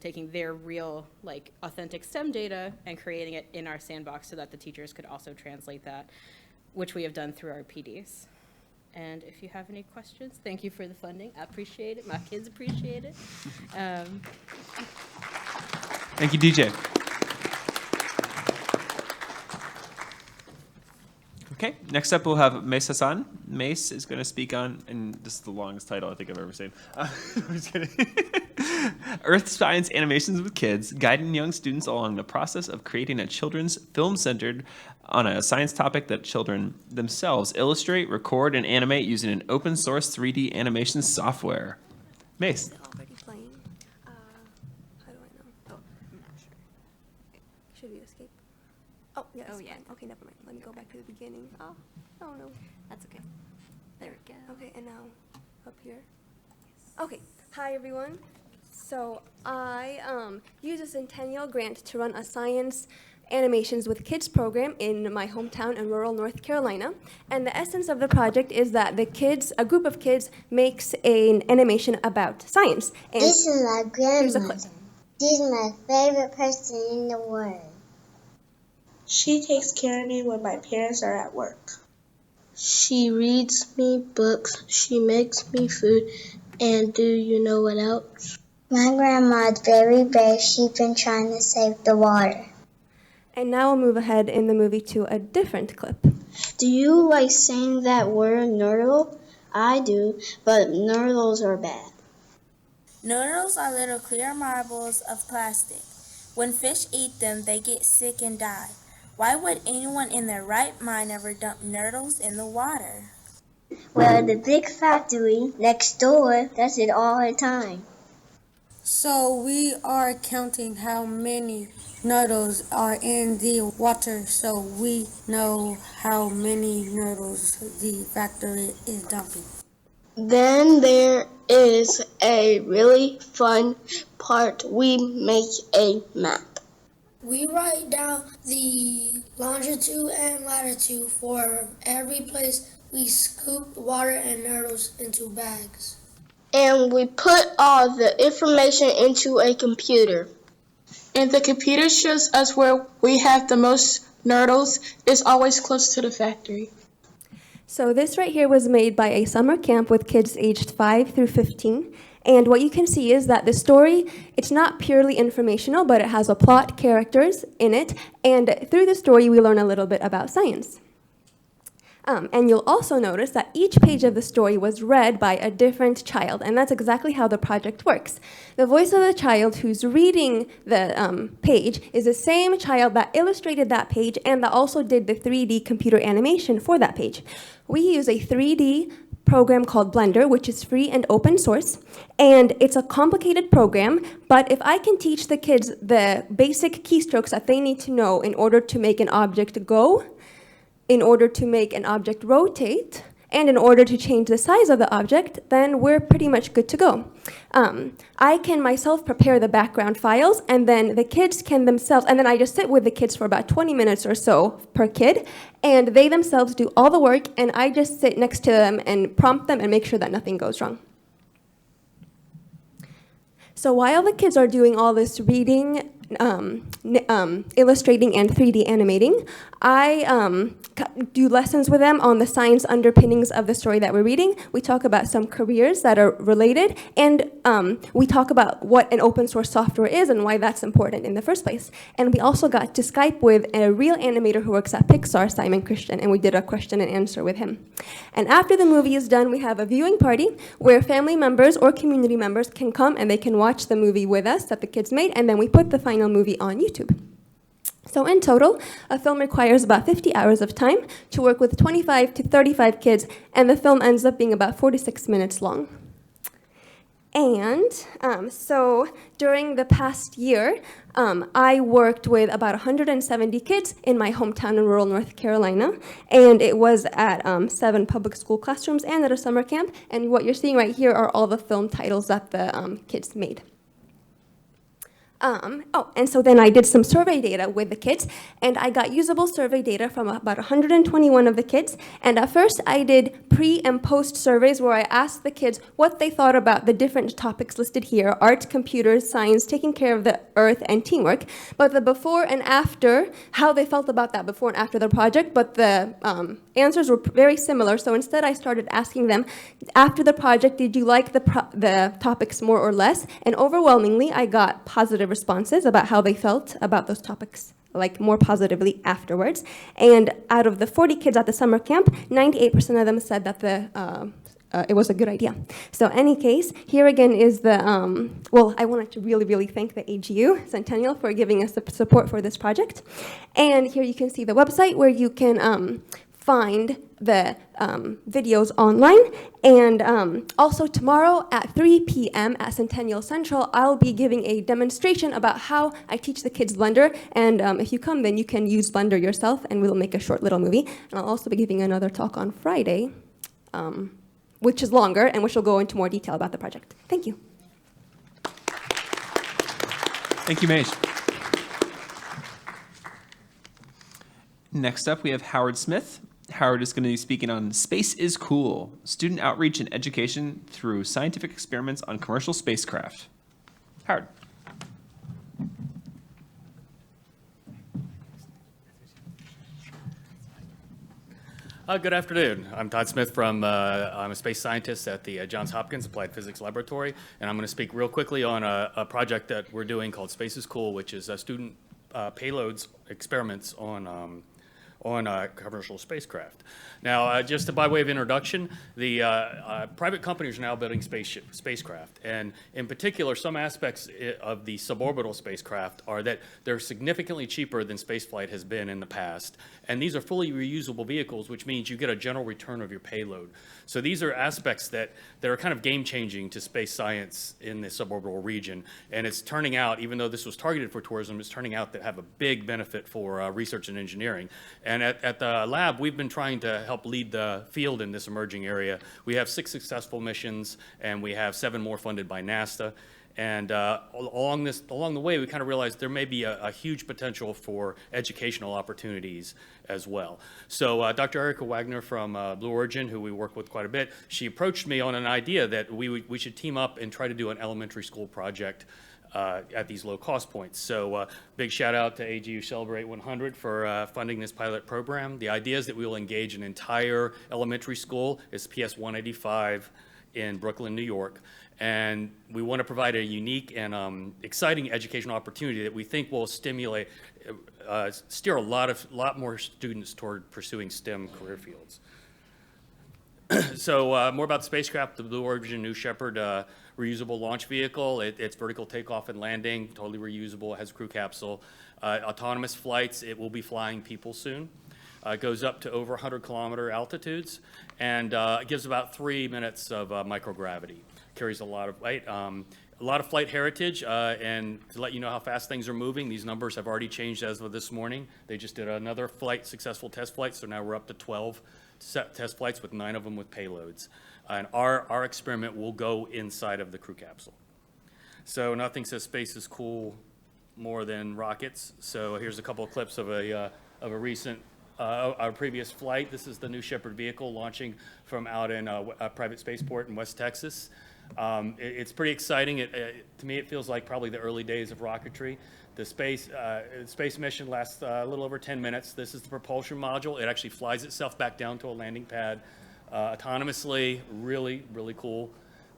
taking their real, like, authentic STEM data and creating it in our sandbox so that the teachers could also translate that, which we have done through our PDs. And if you have any questions, thank you for the funding. I appreciate it. My kids appreciate it. Thank you, DJ. Okay, next up we'll have Mace Hassan. Mace is going to speak on, and this is the longest title I think I've ever seen. I'm just kidding. Earth Science Animations with Kids, guiding young students along the process of creating a children's film centered on a science topic that children themselves illustrate, record, and animate using an open source 3D animation software. Mace. Already playing. How do I know? Oh, I'm not sure. Should we escape? Oh, yes. Oh, yeah. Okay, never mind. Let me go back to the beginning. Oh no. That's okay. There we go. Okay, and now up here. Okay, hi everyone. So I used a Centennial grant to run a science animations with kids program in my hometown in rural North Carolina. And the essence of the project is that a group of kids makes an animation about science. And this is my here's a grandmother. clip. She's my favorite person in the world. She takes care of me when my parents are at work. She reads me books, she makes me food, and do you know what else? My grandma's very brave. She's been trying to save the water. And now we'll move ahead in the movie to a different clip. Do you like saying that word, nurdle? I do, but nurdles are bad. Noodles are little clear marbles of plastic. When fish eat them, they get sick and die. Why would anyone in their right mind ever dump noodles in the water? Well, the big factory next door does it all the time. So we are counting how many noodles are in the water so we know how many noodles the factory is dumping. Then there is a really fun part. We make a map. We write down the longitude and latitude for every place we scoop water and noodles into bags. And we put all the information into a computer. And the computer shows us where we have the most noodles. It's always close to the factory. So this right here was made by a summer camp with kids aged 5 through 15. And what you can see is that the story, it's not purely informational, but it has a plot, characters in it. And through the story, we learn a little bit about science. And you'll also notice that each page of the story was read by a different child, and that's exactly how the project works. The voice of the child who's reading the page is the same child that illustrated that page and that also did the 3D computer animation for that page. We use a 3D program called Blender, which is free and open source, and it's a complicated program, but if I can teach the kids the basic keystrokes that they need to know in order to make an object go, in order to make an object rotate, and in order to change the size of the object, then we're pretty much good to go. I can myself prepare the background files, and then the kids can themselves, and then I just sit with the kids for about 20 minutes or so per kid, and they themselves do all the work, and I just sit next to them and prompt them and make sure that nothing goes wrong. So while the kids are doing all this reading, illustrating and 3D animating, I do lessons with them on the science underpinnings of the story that we're reading. We talk about some careers that are related, and we talk about what an open source software is and why that's important in the first place. And we also got to Skype with a real animator who works at Pixar, Simon Christian, and we did a question and answer with him. And after the movie is done, we have a viewing party where family members or community members can come and they can watch the movie with us that the kids made, and then we put the final movie on YouTube. So in total, a film requires about 50 hours of time to work with 25 to 35 kids, and the film ends up being about 46 minutes long. And so during the past year, I worked with about 170 kids in my hometown in rural North Carolina, and it was at 7 public school classrooms and at a summer camp, and what you're seeing right here are all the film titles that the kids made. And so then I did some survey data with the kids, and I got usable survey data from about 121 of the kids. And at first, I did pre and post surveys where I asked the kids what they thought about the different topics listed here: art, computers, science, taking care of the earth, and teamwork. But the before and after, how they felt about that before and after the project, but the answers were very similar. So instead, I started asking them, after the project, did you like the topics more or less? And overwhelmingly, I got positive responses about how they felt about those topics, like more positively afterwards. And out of the 40 kids at the summer camp, 98% of them said that it was a good idea. So in any case, here again is the, I wanted to really, really thank the AGU Centennial for giving us the support for this project. And here you can see the website where you can find the videos online. And also tomorrow at 3 p.m. at Centennial Central, I'll be giving a demonstration about how I teach the kids Blender. And if you come, then you can use Blender yourself, and we'll make a short little movie. And I'll also be giving another talk on Friday which is longer and which will go into more detail about the project. Thank you. Thank you, Maish. Next up, we have Howard Smith. Howard is going to be speaking on Space is Cool, Student Outreach and Education Through Scientific Experiments on Commercial Spacecraft. Howard. Good afternoon. I'm Todd Smith I'm a space scientist at the Johns Hopkins Applied Physics Laboratory, and I'm going to speak real quickly on a project that we're doing called Space is Cool, which is student payloads experiments on commercial spacecraft. Now, just by way of introduction, the private companies are now building spacecraft, and in particular, some aspects of the suborbital spacecraft are that they're significantly cheaper than spaceflight has been in the past, and these are fully reusable vehicles, which means you get a general return of your payload. So these are aspects that are kind of game-changing to space science in the suborbital region, and it's turning out, even though this was targeted for tourism, it's turning out to have a big benefit for research and engineering. And at the lab, we've been trying to help lead the field in this emerging area. We have 6 successful missions, and we have 7 more funded by NASA. And along the way, we kind of realized there may be a huge potential for educational opportunities as well. So Dr. Erica Wagner from Blue Origin, who we work with quite a bit, she approached me on an idea that we should team up and try to do an elementary school project at these low cost points. So big shout out to AGU Celebrate 100 for funding this pilot program. The idea is that we will engage an entire elementary school. It's PS 185 in Brooklyn, New York. And we want to provide a unique and exciting educational opportunity that we think will stimulate, steer a lot more students toward pursuing STEM career fields. So more about the spacecraft, the Blue Origin New Shepard reusable launch vehicle. It's vertical takeoff and landing, totally reusable, it has a crew capsule. Autonomous flights, it will be flying people soon. It goes up to over 100-kilometer altitudes, and it gives about 3 minutes of microgravity. Carries a lot of weight. A lot of flight heritage, and to let you know how fast things are moving, these numbers have already changed as of this morning. They just did another successful test flight, so now we're up to 12 test flights with 9 of them with payloads. And our experiment will go inside of the crew capsule. So nothing says space is cool more than rockets. So here's a couple of clips of a recent, our previous flight. This is the New Shepard vehicle launching from out in a private spaceport in West Texas. It's pretty exciting. To me, it feels like probably the early days of rocketry. The space mission lasts a little over 10 minutes. This is the propulsion module. It actually flies itself back down to a landing pad autonomously. Really, really cool.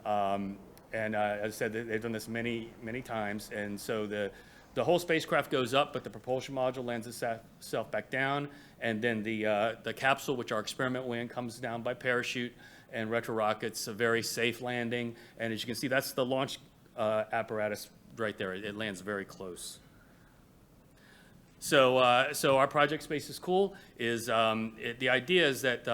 And as I said, they've done this many, many times. And so the whole spacecraft goes up, but the propulsion module lands itself back down. And then the capsule, which our experiment went in, comes down by parachute and retro-rockets, a very safe landing. And as you can see, that's the launch apparatus right there. It lands very close. So our project Space is Cool is, the idea is that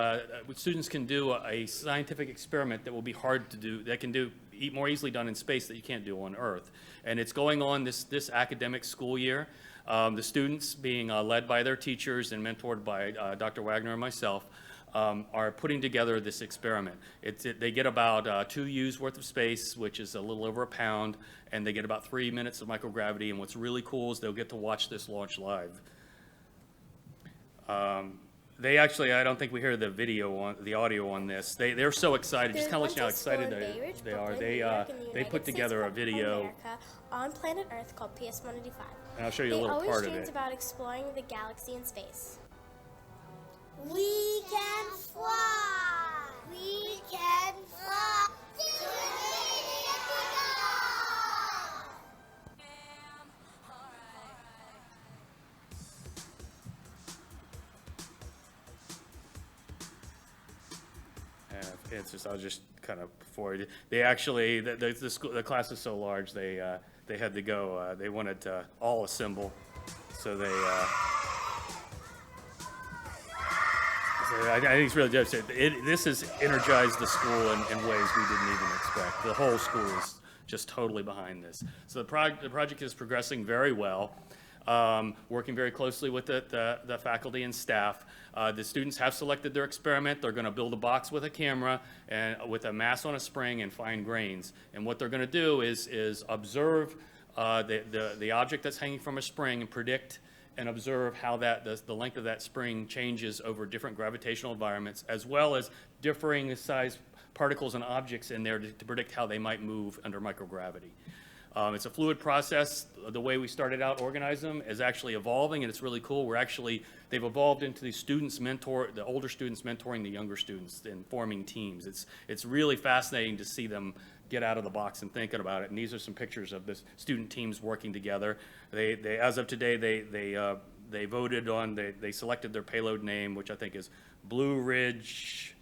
students can do a scientific experiment that will be hard to do, that can do more easily done in space that you can't do on Earth. And it's going on this academic school year. The students, being led by their teachers and mentored by Dr. Wagner and myself, are putting together this experiment. They get about 2 U's worth of space, which is a little over a pound, and they get about 3 minutes of microgravity. And what's really cool is they'll get to watch this launch live. They actually, I don't think we hear the audio on this. They're so excited. Just kind of let you know how excited they are. They put together a video on planet Earth called PS 185. And I'll show you a little part of it. They always dreamed about exploring the galaxy and space. We can fly! We can fly! It's just, I'll just kind of forward. They actually, the class is so large, they had to go, they wanted to all assemble, so they, I think it's really just, this has energized the school in ways we didn't even expect. The whole school is just totally behind this. So the project is progressing very well. working very closely with the faculty and staff. The students have selected their experiment. They're going to build a box with a camera and with a mass on a spring and find grains. And what they're going to do is observe the object that's hanging from a spring and predict and observe how the length of that spring changes over different gravitational environments, as well as differing size particles and objects in there to predict how they might move under microgravity. It's a fluid process. The way we started out organizing them is actually evolving, and it's really cool. They've evolved into the older students mentoring the younger students and forming teams. It's really fascinating to see them get out of the box and thinking about it. And these are some pictures of the student teams working together. They as of today, they voted on, they selected their payload name, which I think is Blue Ridge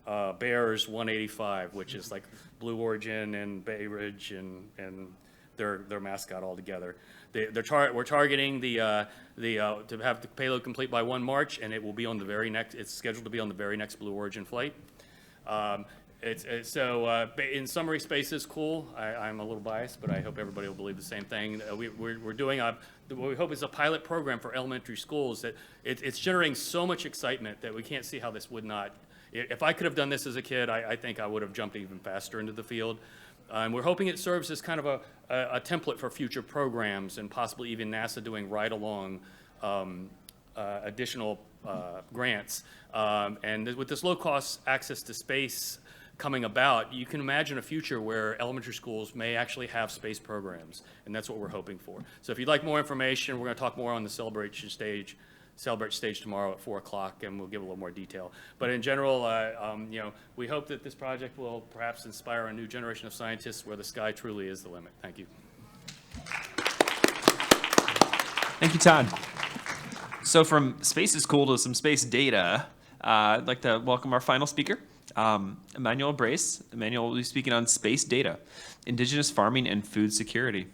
Bears 185, which is like Blue Origin and Bay Ridge and their mascot all together. We're targeting to have the payload complete by 1 March, and it will be on the very next. It's scheduled to be on the very next Blue Origin flight. In summary, space is cool. I'm a little biased, but I hope everybody will believe the same thing. We're doing what we hope is a pilot program for elementary schools that it's generating so much excitement that we can't see how this would not. If I could have done this as a kid, I think I would have jumped even faster into the field. And we're hoping it serves as kind of a template for future programs and possibly even NASA doing ride-along additional grants. And with this low-cost access to space coming about, you can imagine a future where elementary schools may actually have space programs, and that's what we're hoping for. So if you'd like more information, we're going to talk more on the Celebrate stage tomorrow at 4 o'clock, and we'll give a little more detail. But in general, we hope that this project will perhaps inspire a new generation of scientists where the sky truly is the limit. Thank you. Thank you, Todd. So from space is cool to some space data, I'd like to welcome our final speaker, Emmanuel Brace. Emmanuel will be speaking on space data, indigenous farming and food security.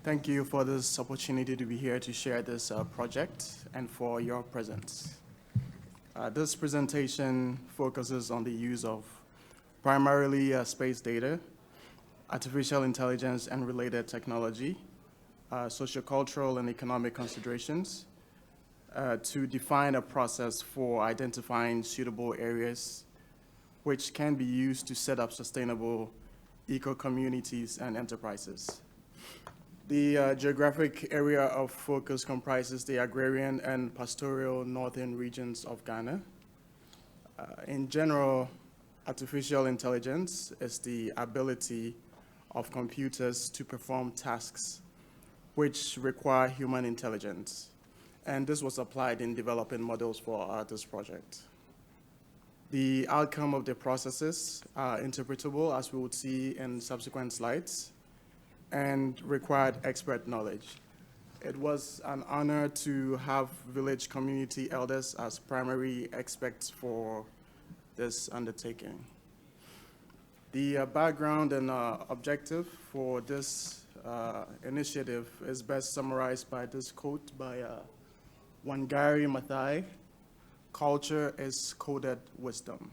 Thank you for this opportunity to be here to share this project and for your presence. This presentation focuses on the use of primarily space data, artificial intelligence and related technology, sociocultural and economic considerations to define a process for identifying suitable areas which can be used to set up sustainable eco-communities and enterprises. The geographic area of focus comprises the agrarian and pastoral northern regions of Ghana. In general, artificial intelligence is the ability of computers to perform tasks which require human intelligence. And this was applied in developing models for this project. The outcome of the processes are interpretable, as we would see in subsequent slides, and required expert knowledge. It was an honor to have village community elders as primary experts for this undertaking. The background and objective for this initiative is best summarized by this quote by Wangari Maathai: "Culture is coded wisdom."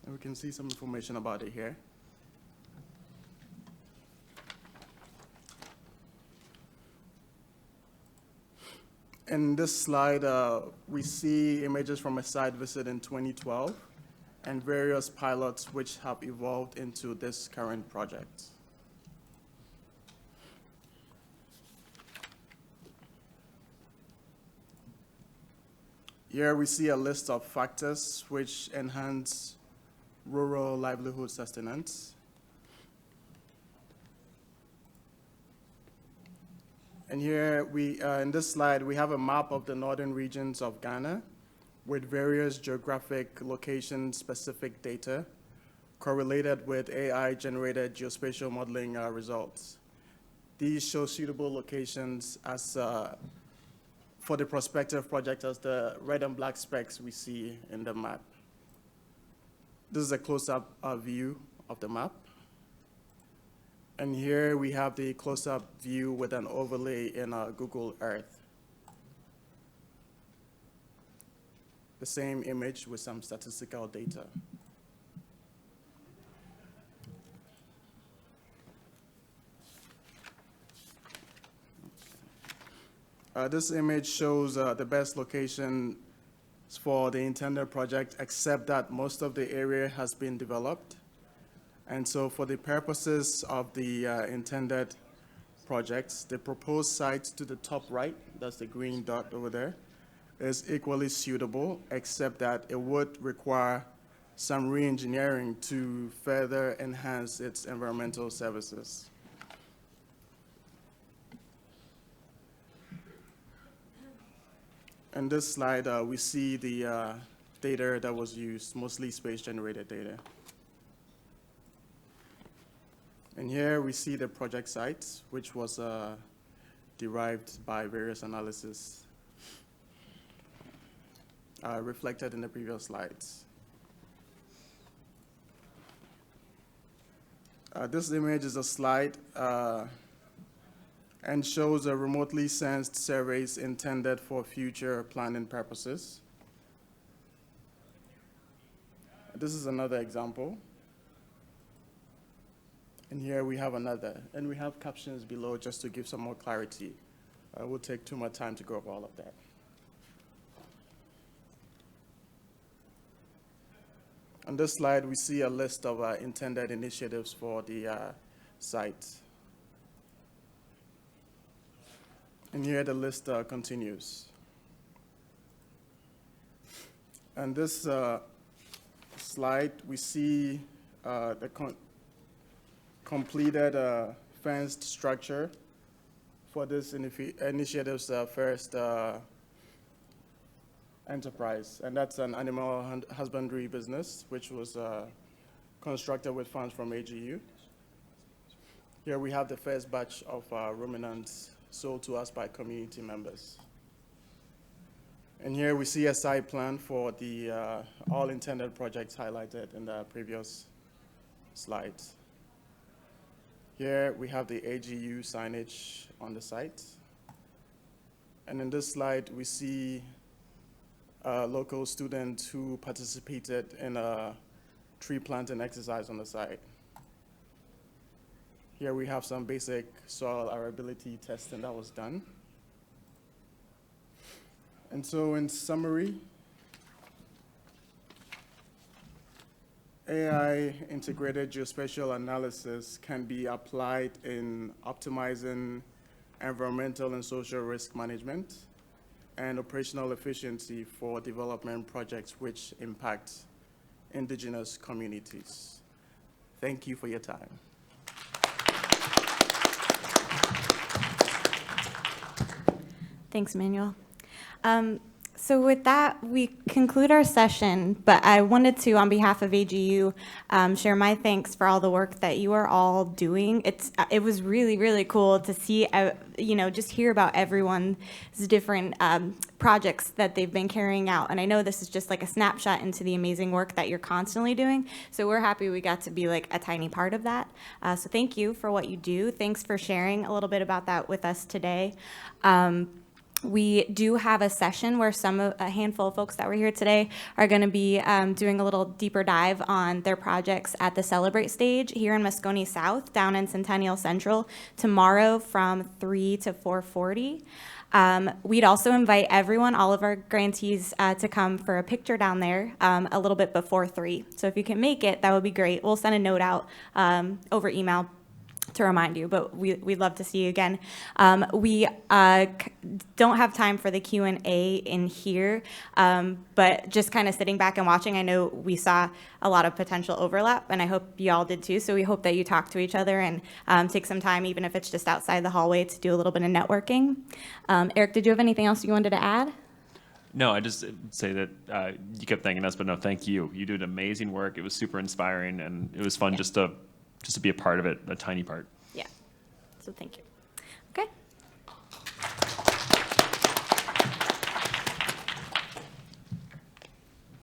And we can see some information about it here. In this slide, we see images from a site visit in 2012 and various pilots which have evolved into this current project. Here we see a list of factors which enhance rural livelihood sustenance. And here, in this slide, we have a map of the northern regions of Ghana with various geographic location-specific data correlated with AI-generated geospatial modeling results. These show suitable locations as for the prospective project as the red and black specks we see in the map. This is a close-up view of the map. And here we have the close-up view with an overlay in Google Earth. The same image with some statistical data. This image shows the best location for the intended project, except that most of the area has been developed. And so for the purposes of the intended projects, the proposed site to the top right, that's the green dot over there, is equally suitable, except that it would require some re-engineering to further enhance its environmental services. In this slide, we see the data that was used, mostly space-generated data. And here we see the project site, which was derived by various analysis reflected in the previous slides. This image is a slide and shows a remotely sensed surveys intended for future planning purposes. This is another example. And here we have another. And we have captions below just to give some more clarity. It will take too much time to go over all of that. On this slide, we see a list of intended initiatives for the site. And here the list continues. And this slide, we see the completed fenced structure for this initiative's first enterprise. And that's an animal husbandry business, which was constructed with funds from AGU. Here we have the first batch of ruminants sold to us by community members. And here we see a site plan for the all intended projects highlighted in the previous slides. Here we have the AGU signage on the site. And in this slide, we see a local student who participated in a tree planting exercise on the site. Here we have some basic soil arability testing that was done. And so in summary, AI integrated geospatial analysis can be applied in optimizing environmental and social risk management and operational efficiency for development projects which impact indigenous communities. Thank you for your time. Thanks, Manuel. So with that, we conclude our session, but I wanted to, on behalf of AGU, share my thanks for all the work that you are all doing. It was really, really cool to see, just hear about everyone's different projects that they've been carrying out. And I know this is just like a snapshot into the amazing work that you're constantly doing. So we're happy we got to be like a tiny part of that. So thank you for what you do. Thanks for sharing a little bit about that with us today. We do have a session where a handful of folks that were here today are going to be doing a little deeper dive on their projects at the Celebrate stage here in Moscone South, down in Centennial Central, tomorrow from 3 to 4:40. We'd also invite everyone, all of our grantees, to come for a picture down there a little bit before 3. So if you can make it, that would be great. We'll send a note out over email to remind you, but we'd love to see you again. We don't have time for the Q&A in here, but just kind of sitting back and watching, I know we saw a lot of potential overlap, and I hope you all did too, so we hope that you talk to each other and take some time, even if it's just outside the hallway, to do a little bit of networking. Eric, did you have anything else you wanted to add? No, I just say that you kept thanking us, but no, thank you. You did amazing work. It was super inspiring, and it was fun just to be a part of it, a tiny part. Yeah, so thank you. Okay.